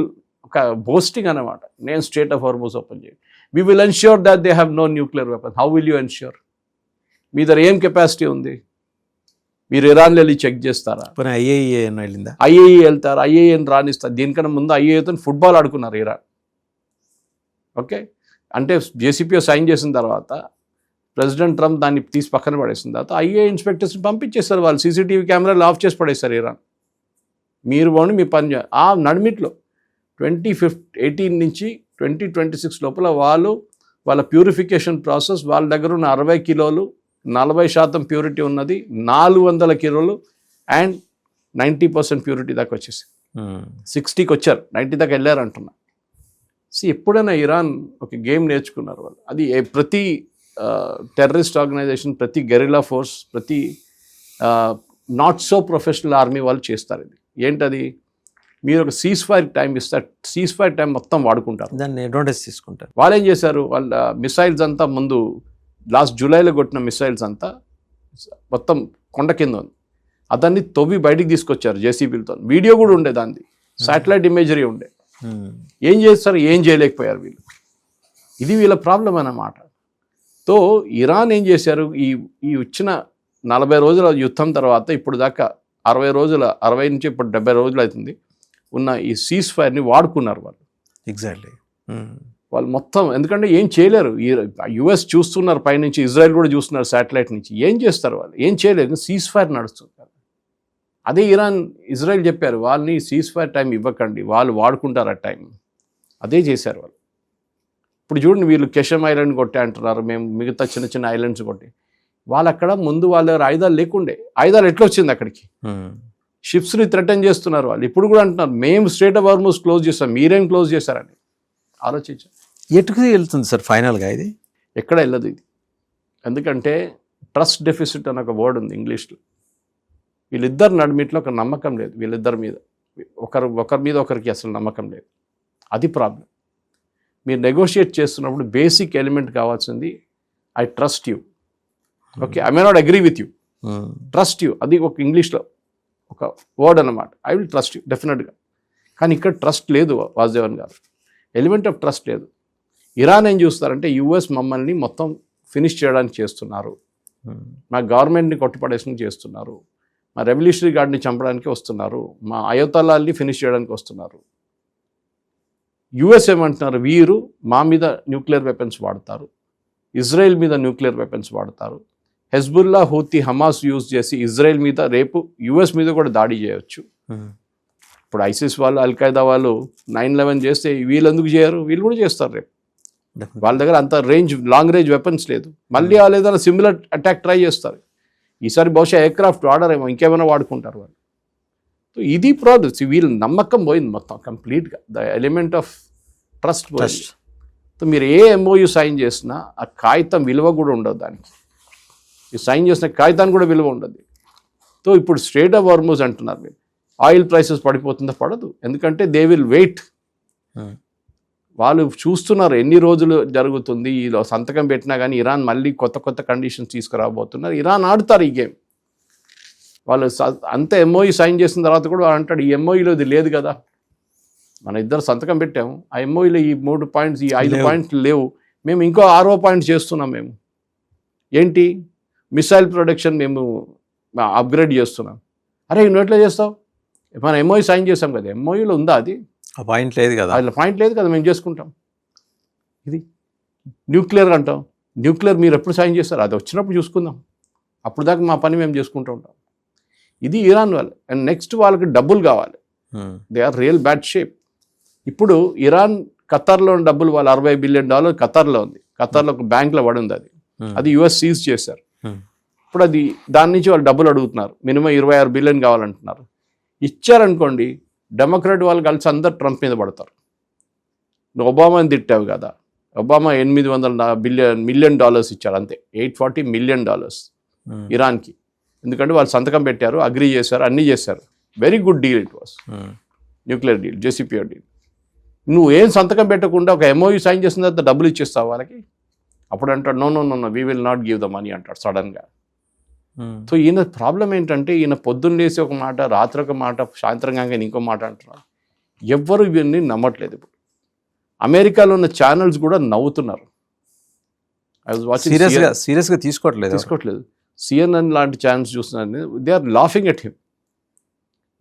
Speaker 2: ఒక బోస్టింగ్ అన్నమాట. నేను స్ట్రైట్ ఆఫ్ హార్మూజ్ ఓపెన్ చేయండి, we will ensure that they have no nuclear weapon. How will you ensure? మీ దగ్గర ఏం కెపాసిటీ ఉంది? మీరు ఇరాన్లో వెళ్ళి చెక్ చేస్తారా? ఐఏఈ వెళ్తారు, ఐఏఈని రాణిస్తారు. దీనికన్నా ముందు ఐఏఈతో ఫుట్బాల్ ఆడుకున్నారు ఇరాన్. ఓకే, అంటే జేసీపీఓ సైన్ చేసిన తర్వాత ప్రెసిడెంట్ ట్రంప్ దాన్ని తీసి పక్కన పడేసిన తర్వాత ఐఏ ఇన్స్పెక్టర్స్ని పంపించేస్తారు. వాళ్ళు సీసీటీవీ కెమెరాలు ఆఫ్ చేసి పడేస్తారు ఇరాన్. మీరు బాగుండి మీ పని ఆ నడిమిట్లో 2018 నుంచి 2026 లోపల వాళ్ళ ప్యూరిఫికేషన్ ప్రాసెస్, వాళ్ళ దగ్గర ఉన్న 60 కిలోలు 40% ప్యూరిటీ ఉన్నది, 400 కిలోలు అండ్ 90% ప్యూరిటీ దాకా వచ్చేసి 60కి వచ్చారు, 90 దాకా వెళ్ళారు అంటున్నా. ఎప్పుడైనా ఇరాన్ ఒక గేమ్ నేర్చుకున్నారు వాళ్ళు. అది ప్రతి టెర్రరిస్ట్ ఆర్గనైజేషన్, ప్రతి గెరిలా ఫోర్స్, ప్రతి నాట్ సో ప్రొఫెషనల్ ఆర్మీ వాళ్ళు చేస్తారు. ఇది ఏంటది, మీరు ఒక సీజ్ ఫైర్ టైం ఇస్తారు, సీజ్ ఫైర్ టైం మొత్తం వాడుకుంటారు, దాన్ని అడ్వాంటేజ్ తీసుకుంటారు. వాళ్ళు ఏం చేశారు, వాళ్ళ మిసైల్స్ అంతా ముందు లాస్ట్ జూలైలో కొట్టిన మిసైల్స్ అంతా మొత్తం కొండ కింద ఉంది, అదాన్ని తవ్వి బయటికి తీసుకొచ్చారు జేసీబీలతో. వీడియో కూడా ఉండే, దాన్ని శాటిలైట్ ఇమేజరీ ఉండే. ఏం చేస్తారు, ఏం చేయలేకపోయారు వీళ్ళు. ఇది వీళ్ళ ప్రాబ్లం అన్నమాట. తో ఇరాన్ ఏం చేశారు, ఈ వచ్చిన 40 రోజుల యుద్ధం తర్వాత ఇప్పుడు దాకా 60 నుంచి ఇప్పుడు 70 రోజులు అవుతుంది ఉన్న ఈ సీజ్ ఫైర్ని వాడుకున్నారు వాళ్ళు.
Speaker 1: ఎగ్జాక్ట్లీ.
Speaker 2: వాళ్ళు మొత్తం ఎందుకంటే ఏం చేయలేరు. యుఎస్ చూస్తున్నారు పైనుంచి, ఇజ్రాయెల్ కూడా చూస్తున్నారు శాటిలైట్ నుంచి. ఏం చేస్తారు వాళ్ళు? ఏం చేయలేరు. సీజ్ ఫైర్ నడుస్తుంది. అదే ఇజ్రాయెల్ చెప్పారు వాళ్ళని సీజ్ ఫైర్ టైం ఇవ్వకండి, వాళ్ళు వాడుకుంటారు ఆ టైం. అదే చేశారు వాళ్ళు. ఇప్పుడు చూడండి, వీళ్ళు కెషమ్ ఐలాండ్ కొట్టే అంటున్నారు, మేము మిగతా చిన్న చిన్న ఐలాండ్స్ కొట్టి. వాళ్ళు అక్కడ ముందు వాళ్ళ దగ్గర ఆయుధాలు లేకుండే. ఆయుధాలు ఎట్లా వచ్చింది అక్కడికి? షిప్స్ని థ్రెటన్ చేస్తున్నారు వాళ్ళు. ఇప్పుడు కూడా అంటున్నారు మేము స్ట్రెయిట్ ఆఫ్ హార్మజ్ క్లోజ్ చేస్తాం, మీరేం క్లోజ్ చేశారని. ఆలోచించారు.
Speaker 1: ఎటుకు వెళ్తుంది సార్ ఫైనల్గా ఇది?
Speaker 2: ఎక్కడ వెళ్ళదు ఇది. ఎందుకంటే ట్రస్ట్ డెఫిసిట్ అని ఒక వర్డ్ ఉంది ఇంగ్లీష్లో. వీళ్ళిద్దరు నడిమిట్లో ఒక నమ్మకం లేదు. వీళ్ళిద్దరి మీద ఒకరి మీద ఒకరికి అసలు నమ్మకం లేదు. అది ప్రాబ్లం. మీరు నెగోషియేట్ చేస్తున్నప్పుడు బేసిక్ ఎలిమెంట్ కావాల్సింది I trust you. Okay, I may not agree with you, trust you. అది ఒక ఇంగ్లీష్లో ఒక వర్డ్ అన్నమాట. ఐ విల్ ట్రస్ట్ యూ డెఫినెట్గా. కానీ ఇక్కడ ట్రస్ట్ లేదు వాసుదేవన్ గారు. ఎలిమెంట్ ఆఫ్ ట్రస్ట్ లేదు. ఇరాన్ ఏం చూస్తారంటే యుఎస్ మమ్మల్ని మొత్తం ఫినిష్ చేయడానికి చేస్తున్నారు, మా గవర్నమెంట్ని కొట్టుపడేసి చేస్తున్నారు, మా రెవల్యూషనరీ గార్డ్ని చంపడానికి వస్తున్నారు, మా అయోతలాల్ని ఫినిష్ చేయడానికి వస్తున్నారు. యుఎస్ ఏమంటున్నారు, వీరు మా మీద న్యూక్లియర్ వెపన్స్ వాడతారు, ఇజ్రాయెల్ మీద న్యూక్లియర్ వెపన్స్ వాడతారు, హెజ్బుల్లా, హూతీ, హమాస్ యూజ్ చేసి ఇజ్రాయెల్ మీద రేపు యుఎస్ మీద కూడా దాడి చేయవచ్చు. ఇప్పుడు ఐసిస్ వాళ్ళు, అల్ఖైదా వాళ్ళు 9/11 చేస్తే వీళ్ళు ఎందుకు చేయరు? వీళ్ళు కూడా చేస్తారు రేపు. వాళ్ళ దగ్గర అంత లాంగ్ రేంజ్ వెపన్స్ లేదు. మళ్ళీ వాళ్ళు ఏదైనా సిమిలర్ అటాక్ ట్రై చేస్తారు. ఈసారి బహుశా ఎయిర్క్రాఫ్ట్ వాడరేమో, ఇంకేమైనా వాడుకుంటారు వాళ్ళు. సో ఇది ప్రాబ్లమ్. వీళ్ళ నమ్మకం పోయింది మొత్తం కంప్లీట్గా. ద ఎలిమెంట్ ఆఫ్ ట్రస్ట్ పోయింది. సో మీరు ఏ ఎంఓయూ సైన్ చేసినా ఆ కాగితం విలువ కూడా ఉండదు దానికి. ఈ సైన్ చేసిన కాగితానికి కూడా విలువ ఉండదు. సో ఇప్పుడు స్ట్రెయిట్ ఆఫ్ హార్మజ్ అంటున్నారు మీరు. ఆయిల్ ప్రైసెస్ పడిపోతుందో? పడదు. ఎందుకంటే దే విల్ వెయిట్. వాళ్ళు చూస్తున్నారు ఎన్ని రోజులు జరుగుతుంది. ఈ సంతకం పెట్టినా కానీ ఇరాన్ మళ్ళీ కొత్త కొత్త కండిషన్స్ తీసుకురాబోతున్నారు. ఇరాన్ ఆడుతారు ఈ గేమ్. వాళ్ళు అంత ఎంఓఈ సైన్ చేసిన తర్వాత కూడా వాడు అంటాడు ఈ ఎంఓఈలో ఇది లేదు కదా, మన ఇద్దరు సంతకం పెట్టాము, ఆ ఎంఓఈలో ఈ 3 పాయింట్స్, ఈ 5 పాయింట్లు లేవు, మేము ఇంకో 6వ పాయింట్ చేస్తున్నాం. మేము ఏంటి మిసైల్ ప్రొడక్షన్ మేము అప్గ్రేడ్ చేస్తున్నాం. అరే నువ్వు ఎట్లా చేస్తావు? మన ఎంఓఈ సైన్ చేసాం కదా, ఎంఓఈలో ఉందా అది?
Speaker 1: ఆ పాయింట్ లేదు కదా,
Speaker 2: అట్లా పాయింట్ లేదు కదా, మేము చేసుకుంటాం. ఇది న్యూక్లియర్ అంటాం. న్యూక్లియర్ మీరు ఎప్పుడు సైన్ చేస్తారు? అది వచ్చినప్పుడు చూసుకుందాం, అప్పుడు దాకా మా పని మేము చేసుకుంటూ ఉంటాం. ఇది ఇరాన్ వాళ్ళు. అండ్ నెక్స్ట్ వాళ్ళకి డబ్బులు కావాలి. They are real bad shape. ఇప్పుడు ఇరాన్ ఖతర్లో డబ్బులు వాళ్ళు $60 బిలియన్ ఖతర్లో ఉంది. ఖతర్లో ఒక బ్యాంక్లో పడి ఉంది. అది యుఎస్ సీజ్ చేశారు. ఇప్పుడు అది దాని నుంచి వాళ్ళు డబ్బులు అడుగుతున్నారు. మినిమం $26 బిలియన్ కావాలంటున్నారు. ఇచ్చారనుకోండి, డెమోక్రాట్ వాళ్ళు కలిసి అందరు ట్రంప్ మీద పడతారు. నువ్వు ఒబామాని తిట్టావు కదా, ఒబామా $800 మిలియన్ ఇచ్చారు అంతే. $840 మిలియన్ ఇరాన్కి. ఎందుకంటే వాళ్ళు సంతకం పెట్టారు, అగ్రీ చేశారు, అన్నీ చేశారు. Very good deal it was. Nuclear deal, JCPOA deal. నువ్వు ఏం సంతకం పెట్టకుండా ఒక ఎంఓయూ సైన్ చేసిన తర్వాత డబ్బులు ఇచ్చేస్తావు వాళ్ళకి. అప్పుడు అంటాడు no no no no we will not give the money అంటాడు సడన్గా. సో ఈయన ప్రాబ్లం ఏంటంటే ఈయన పొద్దున్న లేసి ఒక మాట, రాత్రి ఒక మాట, సాయంత్రం కాగా ఇంకో మాట అంటున్నాడు. ఎవ్వరు ఇవన్నీ నమ్మట్లేదు. ఇప్పుడు అమెరికాలో ఉన్న ఛానల్స్ కూడా నవ్వుతున్నారు.
Speaker 1: సీరియస్గా తీసుకోవట్లేదు.
Speaker 2: CNN లాంటి ఛానల్స్ చూస్తున్నాను, they are laughing at him.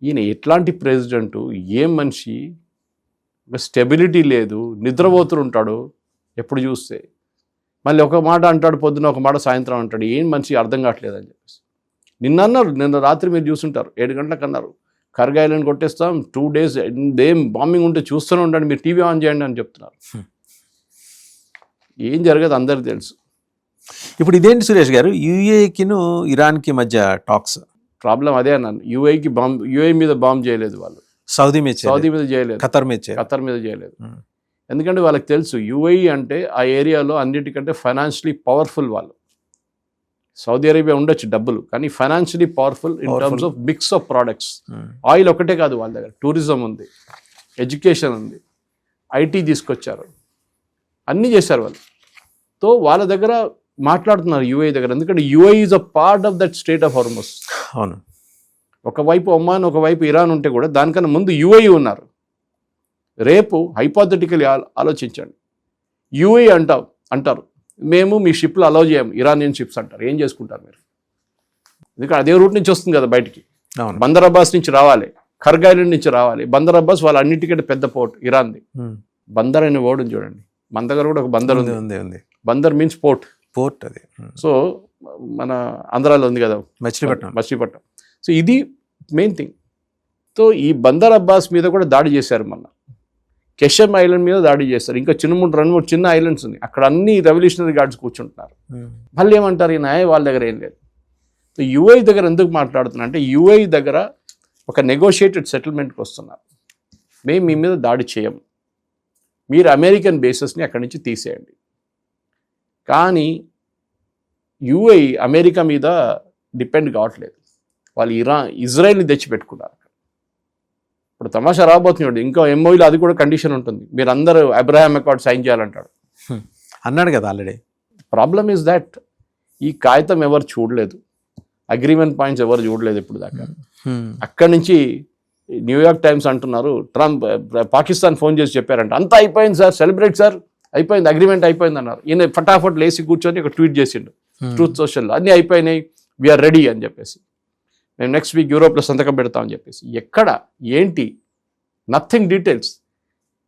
Speaker 2: ఈయన ఎట్లాంటి ప్రెసిడెంటు, ఏం మనిషి, స్టెబిలిటీ లేదు, నిద్రపోతుంటాడు ఎప్పుడు చూస్తే. మళ్ళీ ఒక మాట అంటాడు పొద్దున, ఒక మాట సాయంత్రం అంటాడు. ఏం మనిషి అర్థం కావట్లేదు అని చెప్పేసి నిన్న రాత్రి మీరు చూసుంటారు, 7 గంటలకు అన్నారు కర్గ్ ఐలాండ్ కొట్టేస్తాం 2 days, ఏం బాంబింగ్ ఉంటే చూస్తూనే ఉండండి, మీరు టీవీ ఆన్ చేయండి అని చెప్తున్నారు. ఏం జరగదు అందరికీ తెలుసు.
Speaker 1: ఇప్పుడు ఇదేంటి సురేష్ గారు, యూఏకిను ఇరాన్కి మధ్య టాక్స్?
Speaker 2: ప్రాబ్లం అదే అన్నాను. యూఏ మీద బాంబ్ చేయలేదు వాళ్ళు, సౌదీ మీద చేయలేదు, ఖతర్ మీద చేయలేదు. ఎందుకంటే వాళ్ళకి తెలుసు యూఏఈ అంటే ఆ ఏరియాలో అన్నిటికంటే ఫైనాన్షియలీ పవర్ఫుల్ వాళ్ళు. సౌదీ అరేబియా ఉండొచ్చు డబ్బులు, కానీ financially powerful in terms of mix of products. Oil ఒకటే కాదు వాళ్ళ దగ్గర, టూరిజం ఉంది, ఎడ్యుకేషన్ ఉంది, ఐటీ తీసుకొచ్చారు, అన్నీ చేశారు వాళ్ళు. సో వాళ్ళ దగ్గర మాట్లాడుతున్నారు యూఏఈ దగ్గర. ఎందుకంటే UAE is a part of that state of Hormuz.
Speaker 1: అవును,
Speaker 2: ఒకవైపు ఒమాన్, ఒకవైపు ఇరాన్ ఉంటే కూడా దానికన్నా ముందు యూఏఈ ఉన్నారు. రేపు హైపోథెటికల్లీ ఆలోచించండి, యూఏఈ అంటారు మేము మీ షిప్లు అలౌ చేయము, ఇరానియన్ షిప్స్ అంటారు. ఏం చేసుకుంటారు మీరు? ఎందుకంటే అదే రూట్ నుంచి వస్తుంది కదా బయటికి.
Speaker 1: అవును.
Speaker 2: బందర్ అబ్బాస్ నుంచి రావాలి, ఖర్గ్ ఐలాండ్ నుంచి రావాలి. బందర్ అబ్బాస్ వాళ్ళ అన్నిటికంటే పెద్ద పోర్ట్ ఇరాన్ది. బందర్ అనే వర్డ్ చూడండి, మన దగ్గర కూడా ఒక బందర్ ఉంది.
Speaker 1: ఉంది.
Speaker 2: Bandar means port.
Speaker 1: అది.
Speaker 2: సో మన ఆంధ్రాలో ఉంది కదా
Speaker 1: మచిలీపట్నం.
Speaker 2: సో ఇది మెయిన్ థింగ్. సో ఈ బందర్ అబ్బాస్ మీద కూడా దాడి చేశారు మొన్న. కెషమ్ ఐలాండ్ మీద దాడి చేస్తారు. ఇంకా రెండు మూడు చిన్న ఐలాండ్స్ ఉన్నాయి, అక్కడ అన్ని రెవల్యూషనరీ గార్డ్స్ కూర్చుంటున్నారు. మళ్ళీ ఏమంటారు, ఈ న్యాయ వాళ్ళ దగ్గర ఏం లేదు. సో యుఐ దగ్గర ఎందుకు మాట్లాడుతున్నా అంటే, యుఐ దగ్గర ఒక నెగోషియేటెడ్ సెటిల్మెంట్కి వస్తున్నారు. మేము మీ మీద దాడి చేయము, మీరు అమెరికన్ బేసెస్ని అక్కడి నుంచి తీసేయండి. కానీ యుఐ అమెరికా మీద డిపెండ్ కావట్లేదు, వాళ్ళు ఇజ్రాయెల్ని తెచ్చిపెట్టుకున్నారు. ఇప్పుడు తమాషా రాబోతున్నాడు, ఇంకా ఎంఓఈలో అది కూడా కండిషన్ ఉంటుంది, మీరు అందరూ అబ్రహాం అకార్డ్ సైన్ చేయాలంటాడు.
Speaker 1: అన్నాడు కదా ఆల్రెడీ.
Speaker 2: ప్రాబ్లమ్ ఈజ్ దట్ ఈ కాగితం ఎవరు చూడలేదు, అగ్రిమెంట్ పాయింట్స్ ఎవరు చూడలేదు ఇప్పుడు దాకా. అక్కడి నుంచి న్యూయార్క్ టైమ్స్ అంటున్నారు, ట్రంప్ పాకిస్తాన్ ఫోన్ చేసి చెప్పారంట, అంతా అయిపోయింది సార్, సెలబ్రేట్ సార్, అయిపోయింది, అగ్రిమెంట్ అయిపోయింది అన్నారు. ఈయన ఫటాఫట్ లేసి కూర్చొని ఒక ట్వీట్ చేసిండు ట్రూత్ సోషల్లో, అన్నీ అయిపోయినాయి, వీఆర్ రెడీ అని చెప్పేసి, మేము నెక్స్ట్ వీక్ యూరోప్లో సంతకం పెడతామని చెప్పేసి. ఎక్కడ ఏంటి, నథింగ్ డీటెయిల్స్.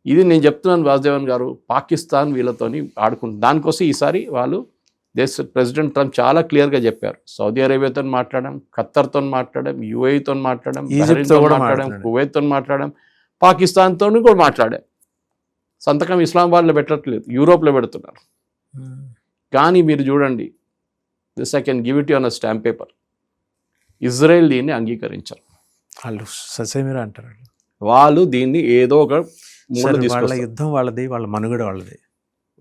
Speaker 2: ఇది నేను చెప్తున్నాను వాసుదేవన్ గారు, పాకిస్తాన్ వీళ్ళతోని ఆడుకుంటుంది. దానికోసం ఈసారి వాళ్ళు ప్రెసిడెంట్ ట్రంప్ చాలా క్లియర్గా చెప్పారు, సౌదీ అరేబియాతో మాట్లాడాం, ఖత్తర్తో మాట్లాడాం, యూఏఈతో మాట్లాడాం, బహ్రెయిన్తో మాట్లాడాం, కువైత్తో మాట్లాడాం, పాకిస్తాన్తో కూడా మాట్లాడాం. సంతకం ఇస్లామాబాద్లో పెట్టట్లేదు, యూరోప్లో పెడుతున్నారు. కానీ మీరు చూడండి, this I can give it you on a stamp paper, Israel దీన్ని అంగీకరించారు.
Speaker 1: వాళ్ళు ససేమిరా అంటారు,
Speaker 2: వాళ్ళు దీన్ని ఏదో ఒక
Speaker 1: వాళ్ళ యుద్ధం వాళ్ళది, వాళ్ళ మనుగడ వాళ్ళది.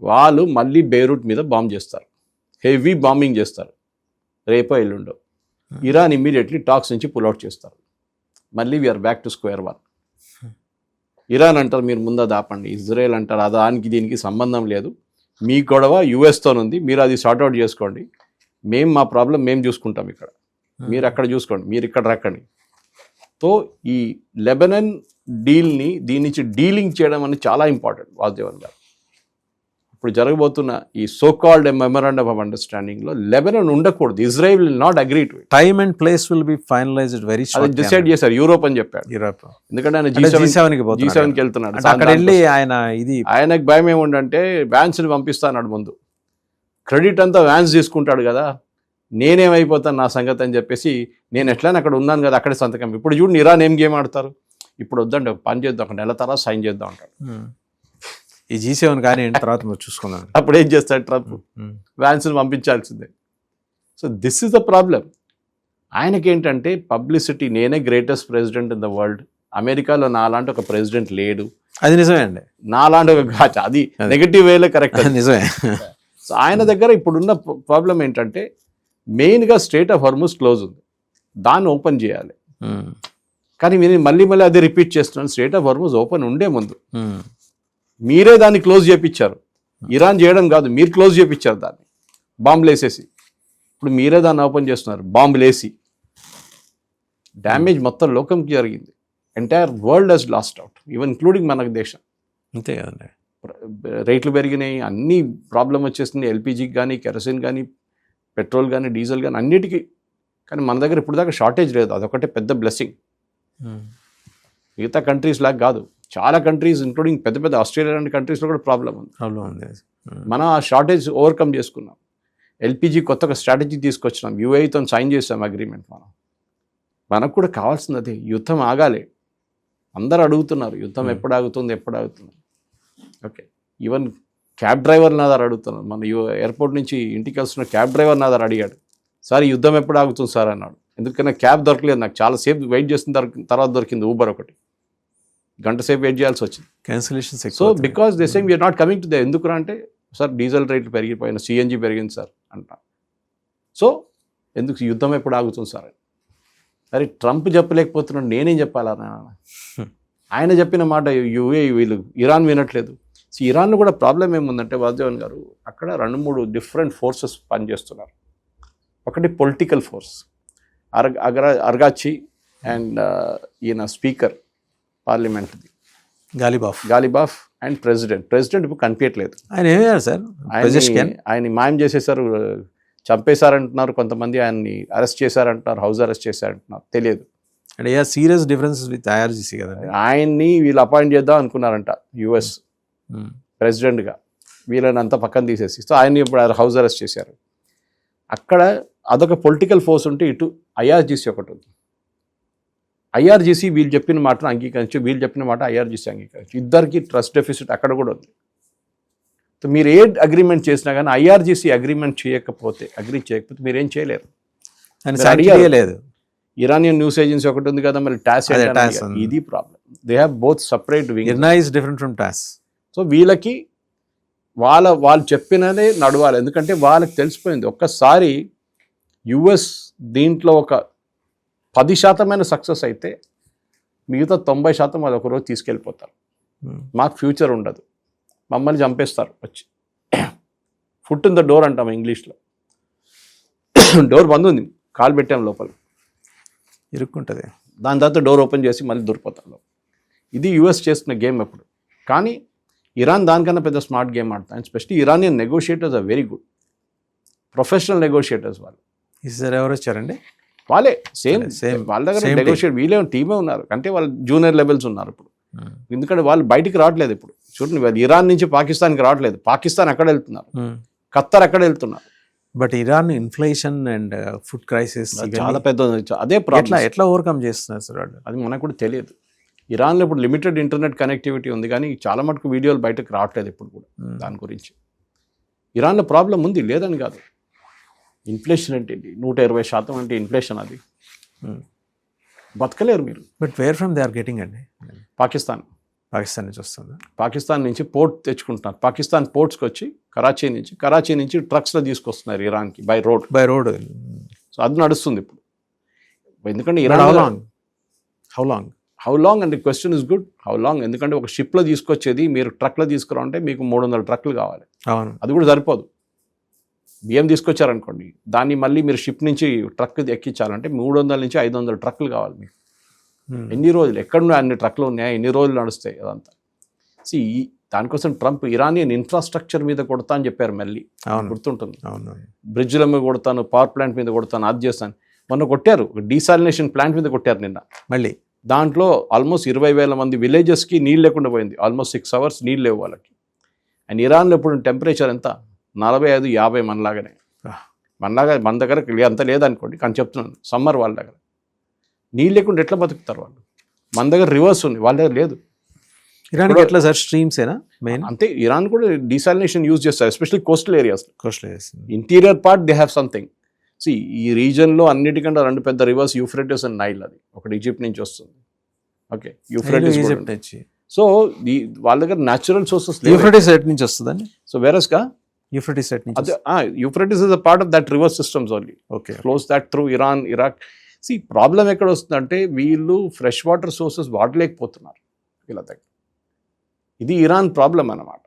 Speaker 2: వాళ్ళు మళ్ళీ బెయిరూట్ మీద బాంబ్ చేస్తారు, హెవీ బాంబింగ్ చేస్తారు రేపో ఎల్లుండో. ఇరాన్ ఇమ్మీడియట్లీ టాక్స్ నుంచి పుల్అవుట్ చేస్తారు, మళ్ళీ we are back to square one. Iran అంటారు మీరు ముందు దాపండి, ఇజ్రాయెల్ అంటారు దానికి దీనికి సంబంధం లేదు, మీ గొడవ యుఎస్తో ఉంది, మీరు అది సార్ట్అవుట్ చేసుకోండి, మేము మా ప్రాబ్లం మేము చూసుకుంటాం ఇక్కడ, మీరు అక్కడ చూసుకోండి, మీరు ఇక్కడ రక్కండి. తో ఈ లెబనన్ డీల్ని దీని నుంచి డీలింగ్ చేయడం అనేది చాలా ఇంపార్టెంట్ వాసుదేవన్ గారు. ఇప్పుడు జరగబోతున్న ఈ సో కాల్డ్ మెమరాండమ్ ఆఫ్ అండర్స్టాండింగ్లో లెబనన్ ఉండకూడదు, Israel will not agree to it.
Speaker 1: Time and place will be finalised very short.
Speaker 2: డిసైడ్ చేశారు యూరోప్ అని చెప్పాడు. ఎందుకంటే ఆయన G7కి వెళ్తున్నాడు.
Speaker 1: అక్కడ వెళ్ళి
Speaker 2: ఆయనకు భయం ఏముండంటే వ్యాన్స్ని పంపిస్తాడు ముందు, క్రెడిట్ అంతా వ్యాన్స్ తీసుకుంటాడు కదా, నేనేమైపోతాను నా సంగతి అని చెప్పేసి, నేను ఎట్లయినా అక్కడ ఉన్నాను కదా, అక్కడే సంతకం. ఇప్పుడు చూడండి ఇరాన్ ఏం గేమ్ ఆడతారు, ఇప్పుడు వద్దండి ఒక పని చేద్దాం, ఒక నెల తర్వాత సైన్ చేద్దాం అంటాడు.
Speaker 1: ఈ G7 కానీ తర్వాత చూసుకుందాం.
Speaker 2: అప్పుడు ఏం చేస్తాడు ట్రంప్, వ్యాన్స్ని పంపించాల్సిందే. So this is the problem. ఆయనకేంటంటే పబ్లిసిటీ, నేనే greatest president in the world, అమెరికాలో నాలాంటి ఒక ప్రెసిడెంట్ లేడు.
Speaker 1: అది నిజమే అండి,
Speaker 2: నాలాంటి ఒక గాచ, అది నెగటివ్ వేలో కరెక్ట్,
Speaker 1: నిజమే.
Speaker 2: సో ఆయన దగ్గర ఇప్పుడున్న ప్రాబ్లం ఏంటంటే, మెయిన్గా స్ట్రెయిట్ ఆఫ్ హార్ముజ్ క్లోజ్ ఉంది, దాన్ని ఓపెన్ చేయాలి. కానీ మీరు మళ్ళీ అదే రిపీట్ చేస్తున్నాను, స్ట్రెయిట్ ఆఫ్ హార్ముజ్ ఓపెన్ ఉండే ముందు మీరే దాన్ని క్లోజ్ చేయించారు. ఇరాన్ చేయడం కాదు, మీరు క్లోజ్ చేయించారు దాన్ని బాంబులు వేసేసి. ఇప్పుడు మీరే దాన్ని ఓపెన్ చేస్తున్నారు బాంబులు వేసి. డ్యామేజ్ మొత్తం లోకంకి జరిగింది, entire world Hess last out, even including మన దేశం.
Speaker 1: అంతే కదండి,
Speaker 2: రేట్లు పెరిగినాయి, అన్ని ప్రాబ్లం వచ్చేస్తుంది, ఎల్పిజికి కానీ, కెరసిన్ కానీ, పెట్రోల్ కానీ, డీజిల్ కానీ, అన్నిటికీ. కానీ మన దగ్గర ఇప్పుడు దాకా షార్టేజ్ లేదు, అదొకటే పెద్ద బ్లెస్సింగ్. మిగతా కంట్రీస్ లాగా కాదు, చాలా కంట్రీస్ ఇంక్లూడింగ్ పెద్ద పెద్ద ఆస్ట్రేలియా లాంటి కంట్రీస్లో కూడా ప్రాబ్లం ఉంది. మనం ఆ షార్టేజ్ ఓవర్కమ్ చేసుకున్నాం. ఎల్పిజి కొత్తగా స్ట్రాటజీ తీసుకొచ్చినాం, యూఏఈతో సైన్ చేసాం అగ్రిమెంట్. మనకు కూడా కావాల్సింది అదే, యుద్ధం ఆగాలి. అందరు అడుగుతున్నారు యుద్ధం ఎప్పుడు ఆగుతుంది. ఓకే, ఈవెన్ క్యాబ్ డ్రైవర్ నా దగ్గర అడుగుతున్నారు. మన ఎయిర్పోర్ట్ నుంచి ఇంటికి వస్తున్న క్యాబ్ డ్రైవర్ నా దగ్గర అడిగాడు, సార్ యుద్ధం ఎప్పుడు ఆగుతుంది సార్ అన్నాడు. ఎందుకన్నా క్యాబ్ దొరకలేదు నాకు, చాలాసేపు వెయిట్ చేసిన తర్వాత దొరికింది ఊబర్ ఒకటి, గంట సేపు వెయిట్ చేయాల్సి వచ్చింది,
Speaker 1: cancellations.
Speaker 2: So because they saying we are not coming to they. ఎందుకు అంటే సార్ డీజిల్ రేట్లు పెరిగిపోయిన, సిఎన్జి పెరిగింది సార్ అంట. సో ఎందుకు యుద్ధం ఎప్పుడు ఆగుతుంది సార్ అని. అరే ట్రంప్ చెప్పలేకపోతున్నాడు, నేనేం చెప్పాలా? ఆయన చెప్పిన మాట వీళ్ళు ఇరాన్ వినట్లేదు. సో ఇరాన్లో కూడా ప్రాబ్లం ఏముందంటే వాసుదేవన్ గారు, అక్కడ 2-3 డిఫరెంట్ ఫోర్సెస్ పనిచేస్తున్నారు. ఒకటి పొలిటికల్ ఫోర్స్, అర్గాచి అండ్ ఈయన స్పీకర్ పార్లమెంట్ది గాలిబాఫ్ అండ్ ప్రెసిడెంట్ ఇప్పుడు కనిపించట్లేదు.
Speaker 1: ఆయన ఏమయ్యారు సార్?
Speaker 2: ఆయన మాయం చేసేసారు, చంపేశారంటున్నారు, కొంతమంది ఆయన్ని అరెస్ట్ చేశారంటున్నారు, హౌస్ అరెస్ట్ చేశారంటున్నారు, తెలియదు.
Speaker 1: అంటే సీరియస్ డిఫరెన్సెస్ విత్ ఐఆర్జీసీ కదండి.
Speaker 2: ఆయన్ని వీళ్ళు అపాయింట్ చేద్దాం అనుకున్నారంట యుఎస్ ప్రెసిడెంట్గా, వీళ్ళని అంతా పక్కన తీసేసి. సో ఆయన్ని ఇప్పుడు హౌస్ అరెస్ట్ చేశారు. అక్కడ అదొక పొలిటికల్ ఫోర్స్ ఉంటే ఇటు ఐఆర్జీసీ ఒకటి ఉంది. ఐఆర్జీసీ వీళ్ళు చెప్పిన మాటను అంగీకరించు, వీళ్ళు చెప్పిన మాట ఐఆర్జీసీ అంగీకరించు. ఇద్దరికి ట్రస్ట్ డెఫిసిట్ అక్కడ కూడా ఉంది. సో మీరు ఏ అగ్రిమెంట్ చేసినా కానీ ఐఆర్జీసీ అగ్రిమెంట్ అగ్రీ చేయకపోతే మీరేం చేయలేరు.
Speaker 1: లేదు.
Speaker 2: ఇరానియన్ న్యూస్ ఏజెన్సీ ఒకటి ఉంది కదా, మరి టాస్ ఇది problem. They have both separate wing.
Speaker 1: IRNA is different from TASS. So
Speaker 2: వీళ్ళకి వాళ్ళు చెప్పినదే నడవాలి. ఎందుకంటే వాళ్ళకి తెలిసిపోయింది, ఒక్కసారి యుఎస్ దీంట్లో ఒక 10% సక్సెస్ అయితే మిగతా 90% వాళ్ళు ఒకరోజు తీసుకెళ్ళిపోతారు. మాకు ఫ్యూచర్ ఉండదు, మమ్మల్ని చంపేస్తారు వచ్చి. ఫుట్ ఇన్ ద డోర్ అంటాం ఇంగ్లీష్లో. డోర్ బంద్ ఉంది, కాలు పెట్టాం లోపల,
Speaker 1: ఇరుక్కుంటుంది.
Speaker 2: దాని తర్వాత డోర్ ఓపెన్ చేసి మళ్ళీ దొరికిపోతాం. ఇది యుఎస్ చేస్తున్న గేమ్ ఎప్పుడు. కానీ ఇరాన్ దానికన్నా పెద్ద స్మార్ట్ గేమ్ ఆడతాను. Especially Iranian negotiators are very good, professional negotiators వాళ్ళు.
Speaker 1: ఈసారి ఎవరు వచ్చారండి?
Speaker 2: వాళ్ళే సేమ్ వాళ్ళ దగ్గర నెగోషియేట్ వీళ్ళే టీమే ఉన్నారు. అంటే వాళ్ళు జూనియర్ లెవెల్స్ ఉన్నారు ఇప్పుడు. ఎందుకంటే వాళ్ళు బయటికి రావట్లేదు ఇప్పుడు. చూడండి, వాళ్ళు ఇరాన్ నుంచి పాకిస్తాన్కి రావట్లేదు, పాకిస్తాన్ అక్కడ వెళ్తున్నారు, ఖత్తర్ అక్కడ వెళ్తున్నారు.
Speaker 1: But Iran inflation and food crisis
Speaker 2: చాలా పెద్ద, అదే ప్రాబ్లం.
Speaker 1: ఎట్లా ఓవర్కమ్ చేస్తున్నారు సార్ వాళ్ళు?
Speaker 2: అది మనకు కూడా తెలియదు. ఇరాన్లో ఇప్పుడు లిమిటెడ్ ఇంటర్నెట్ కనెక్టివిటీ ఉంది, కానీ చాలా మటుకు వీడియోలు బయటకు రావట్లేదు ఇప్పుడు కూడా దాని గురించి. ఇరాన్లో ప్రాబ్లం ఉంది, లేదని కాదు. ఇన్ఫ్లేషన్ అంటే 120% అంటే ఇన్ఫ్లేషన్, అది బతకలేరు మీరు.
Speaker 1: But where from they are getting అండి?
Speaker 2: పాకిస్తాన్
Speaker 1: నుంచి వస్తుంది.
Speaker 2: పాకిస్తాన్ నుంచి పోర్ట్ తెచ్చుకుంటున్నారు. పాకిస్తాన్ పోర్ట్స్కి వచ్చి కరాచీ నుంచి ట్రక్స్లో తీసుకొస్తున్నారు ఇరాన్కి బై రోడ్. సో అది నడుస్తుంది ఇప్పుడు. ఎందుకంటే Iran how long and question is good, how long. ఎందుకంటే ఒక షిప్లో తీసుకొచ్చేది మీరు ట్రక్లో తీసుకురావంటే మీకు 300 ట్రక్లు కావాలి. అది కూడా సరిపోదు. బియ్యం తీసుకొచ్చారనుకోండి, దాన్ని మళ్ళీ మీరు షిప్ నుంచి ట్రక్ ఎక్కించాలంటే 300 నుంచి 500 ట్రక్లు కావాలి మీకు. ఎన్ని రోజులు ఎక్కడున్నాయి అన్ని ట్రక్లు ఉన్నాయా, ఎన్ని రోజులు నడుస్తాయి అదంతా. దానికోసం ట్రంప్ ఇరానియన్ ఇన్ఫ్రాస్ట్రక్చర్ మీద కొడతా అని చెప్పారు. మళ్ళీ గుర్తుంటుంది, బ్రిడ్జ్ల మీద కొడతాను, పవర్ ప్లాంట్ మీద కొడతాను, అది చేస్తాను. మొన్న కొట్టారు, డీసాలినేషన్ ప్లాంట్ మీద కొట్టారు నిన్న. మళ్ళీ దాంట్లో ఆల్మోస్ట్ 20,000 మంది విలేజెస్కి నీళ్ళు లేకుండా పోయింది. ఆల్మోస్ట్ 6 hours నీళ్ళు లేవు వాళ్ళకి. అండ్ ఇరాన్లో ఇప్పుడు టెంపరేచర్ ఎంత, 45-50 మనలాగానే. మన దగ్గర అంత లేదనుకోండి, కానీ చెప్తున్నాను, సమ్మర్ వాళ్ళ దగ్గర నీళ్ళు లేకుండా ఎట్లా బతుకుతారు వాళ్ళు? మన దగ్గర రివర్స్ ఉంది, వాళ్ళ దగ్గర లేదు.
Speaker 1: ఇరాన్ ఎట్లా సార్? స్ట్రీమ్స్ ఏనా మెయిన్?
Speaker 2: అంతే, ఇరాన్ కూడా డీసాలినేషన్ యూజ్ చేస్తారు, especially coastal areas. Interior part they have something. ఈ రీజన్లో అన్నిటికంటే 2 పెద్ద రివర్స్, యూఫ్రటిస్ అండ్ నైల్. అది ఒకటి ఈజిప్ట్ నుంచి వస్తుంది. Okay, Euphrates. సో వాళ్ళ దగ్గర న్యాచురల్ సోర్సెస్.
Speaker 1: యూఫ్రటిస్ ఎట్ నుంచి వస్తుందండి?
Speaker 2: సో వేరస్గా
Speaker 1: యూఫ్రటిస్ ఎట్ నుంచి?
Speaker 2: Euphrates is a part of that reverse systems only. Okay, flows that through Iran, Iraq. Problem ఎక్కడ వస్తుందంటే వీళ్ళు ఫ్రెష్ వాటర్ సోర్సెస్ వాడలేకపోతున్నారు వీళ్ళ దగ్గర. ఇది ఇరాన్ ప్రాబ్లం అన్నమాట.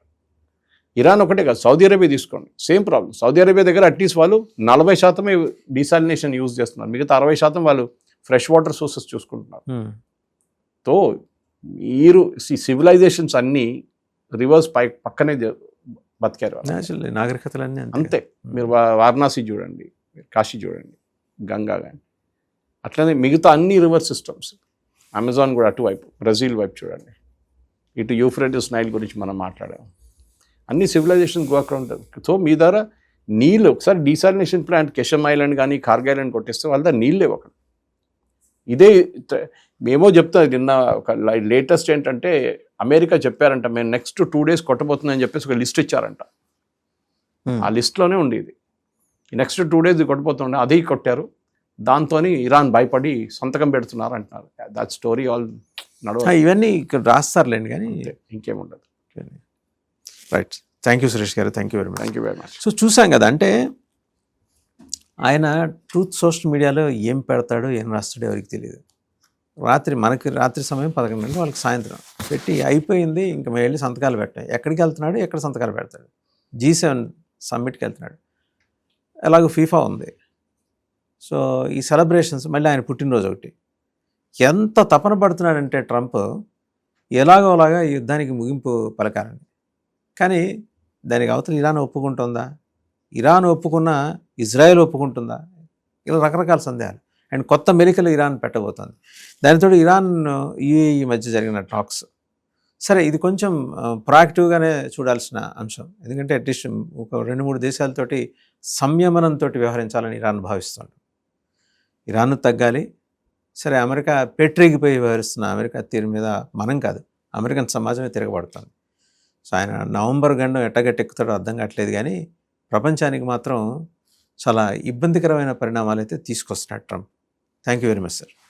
Speaker 2: ఇరాన్ ఒకటే కాదు, సౌదీ అరేబియా తీసుకోండి, సేమ్ ప్రాబ్లం. సౌదీ అరేబియా దగ్గర అట్లీస్ట్ వాళ్ళు 40% డీసాలినేషన్ యూజ్ చేస్తున్నారు, మిగతా 60% వాళ్ళు ఫ్రెష్ వాటర్ సోర్సెస్ చూసుకుంటున్నారు. సో మీరు సివిలైజేషన్స్ అన్నీ రివర్స్ పక్కనే బతికారు,
Speaker 1: నాగరికతలన్నీ
Speaker 2: అంతే. మీరు వారణాసి చూడండి, కాశీ చూడండి, గంగా కానీ, అట్లనే మిగతా అన్ని రివర్ సిస్టమ్స్. అమెజాన్ కూడా అటువైపు, బ్రెజిల్ వైపు చూడండి, ఇటు యూఫ్రటిస్ నైల్ గురించి మనం మాట్లాడాము. అన్ని సివిలైజేషన్ అక్కడ ఉంటుంది. సో మీ ద్వారా నీళ్ళు, ఒకసారి డీసాలినేషన్ ప్లాంట్ కెషమ్ ఐలాండ్ కానీ కార్గ్ ఐలాండ్ కొట్టేస్తే వాళ్ళ దగ్గర నీళ్ళు లేవు అక్కడ. ఇదే మేమో చెప్తా, నిన్న ఒక లేటెస్ట్ ఏంటంటే అమెరికా చెప్పారంట, మేము నెక్స్ట్ 2 days కొట్టబోతుందని చెప్పేసి ఒక లిస్ట్ ఇచ్చారంట. ఆ లిస్ట్లోనే ఉండేది నెక్స్ట్ 2 days కొట్టబోతుండే, అదే కొట్టారు. దాంతో ఇరాన్ భయపడి సంతకం పెడుతున్నారు అంటున్నారు. దట్ స్టోరీ ఆల్ నడవ.
Speaker 1: ఇవన్నీ ఇక్కడ రాస్తారులేండి, కానీ
Speaker 2: ఇంకేముండదు.
Speaker 1: రైట్, థ్యాంక్ యూ సురేష్ గారు, thank you very much. So చూసాం కదా, అంటే ఆయన ట్రూత్ సోషల్ మీడియాలో ఏం పెడతాడో ఏం రాస్తాడో ఎవరికి తెలియదు. మనకి రాత్రి సమయం 11 గంటలకు, వాళ్ళకి సాయంత్రం పెట్టి అయిపోయింది, ఇంకా మేము వెళ్ళి సంతకాలు పెట్టాం. ఎక్కడికి వెళ్తున్నాడు, ఎక్కడ సంతకాలు పెడతాడు? G7 సమ్మిట్కి వెళ్తున్నాడు. ఎలాగో ఫీఫా ఉంది. సో ఈ సెలబ్రేషన్స్, మళ్ళీ ఆయన పుట్టినరోజు ఒకటి. ఎంత తపన పడుతున్నాడంటే ట్రంప్ ఎలాగోలాగా ఈ యుద్ధానికి ముగింపు పలకాలని. కానీ దానికి అవతల ఇరాన్ ఒప్పుకుంటుందా? ఇరాన్ ఒప్పుకున్నా ఇజ్రాయెల్ ఒప్పుకుంటుందా? ఇలా రకరకాల సందేహాలు. అండ్ కొత్త మెలికలు ఇరాన్ పెట్టబోతోంది. దానితో ఇరాన్ యూఏఈ మధ్య జరిగిన టాక్స్, సరే ఇది కొంచెం ప్రొయాక్టివ్గానే చూడాల్సిన అంశం. ఎందుకంటే అట్లీస్ట్ ఒక 2-3 దేశాలతోటి సంయమనంతో వ్యవహరించాలని ఇరాన్ భావిస్తుంది. ఇరాన్ తగ్గాలి. సరే, అమెరికా పెట్టిరిగిపోయి వ్యవహరిస్తున్న అమెరికా తీరు మీద మనం కాదు, అమెరికన్ సమాజమే తిరగబడుతుంది. సో ఆయన నవంబర్ గండం ఎట్టగట్టెక్కుతాడో అర్థం కావట్లేదు, కానీ ప్రపంచానికి మాత్రం చాలా ఇబ్బందికరమైన పరిణామాలు అయితే తీసుకొస్తున్నాడు Trump. Thank you very much sir.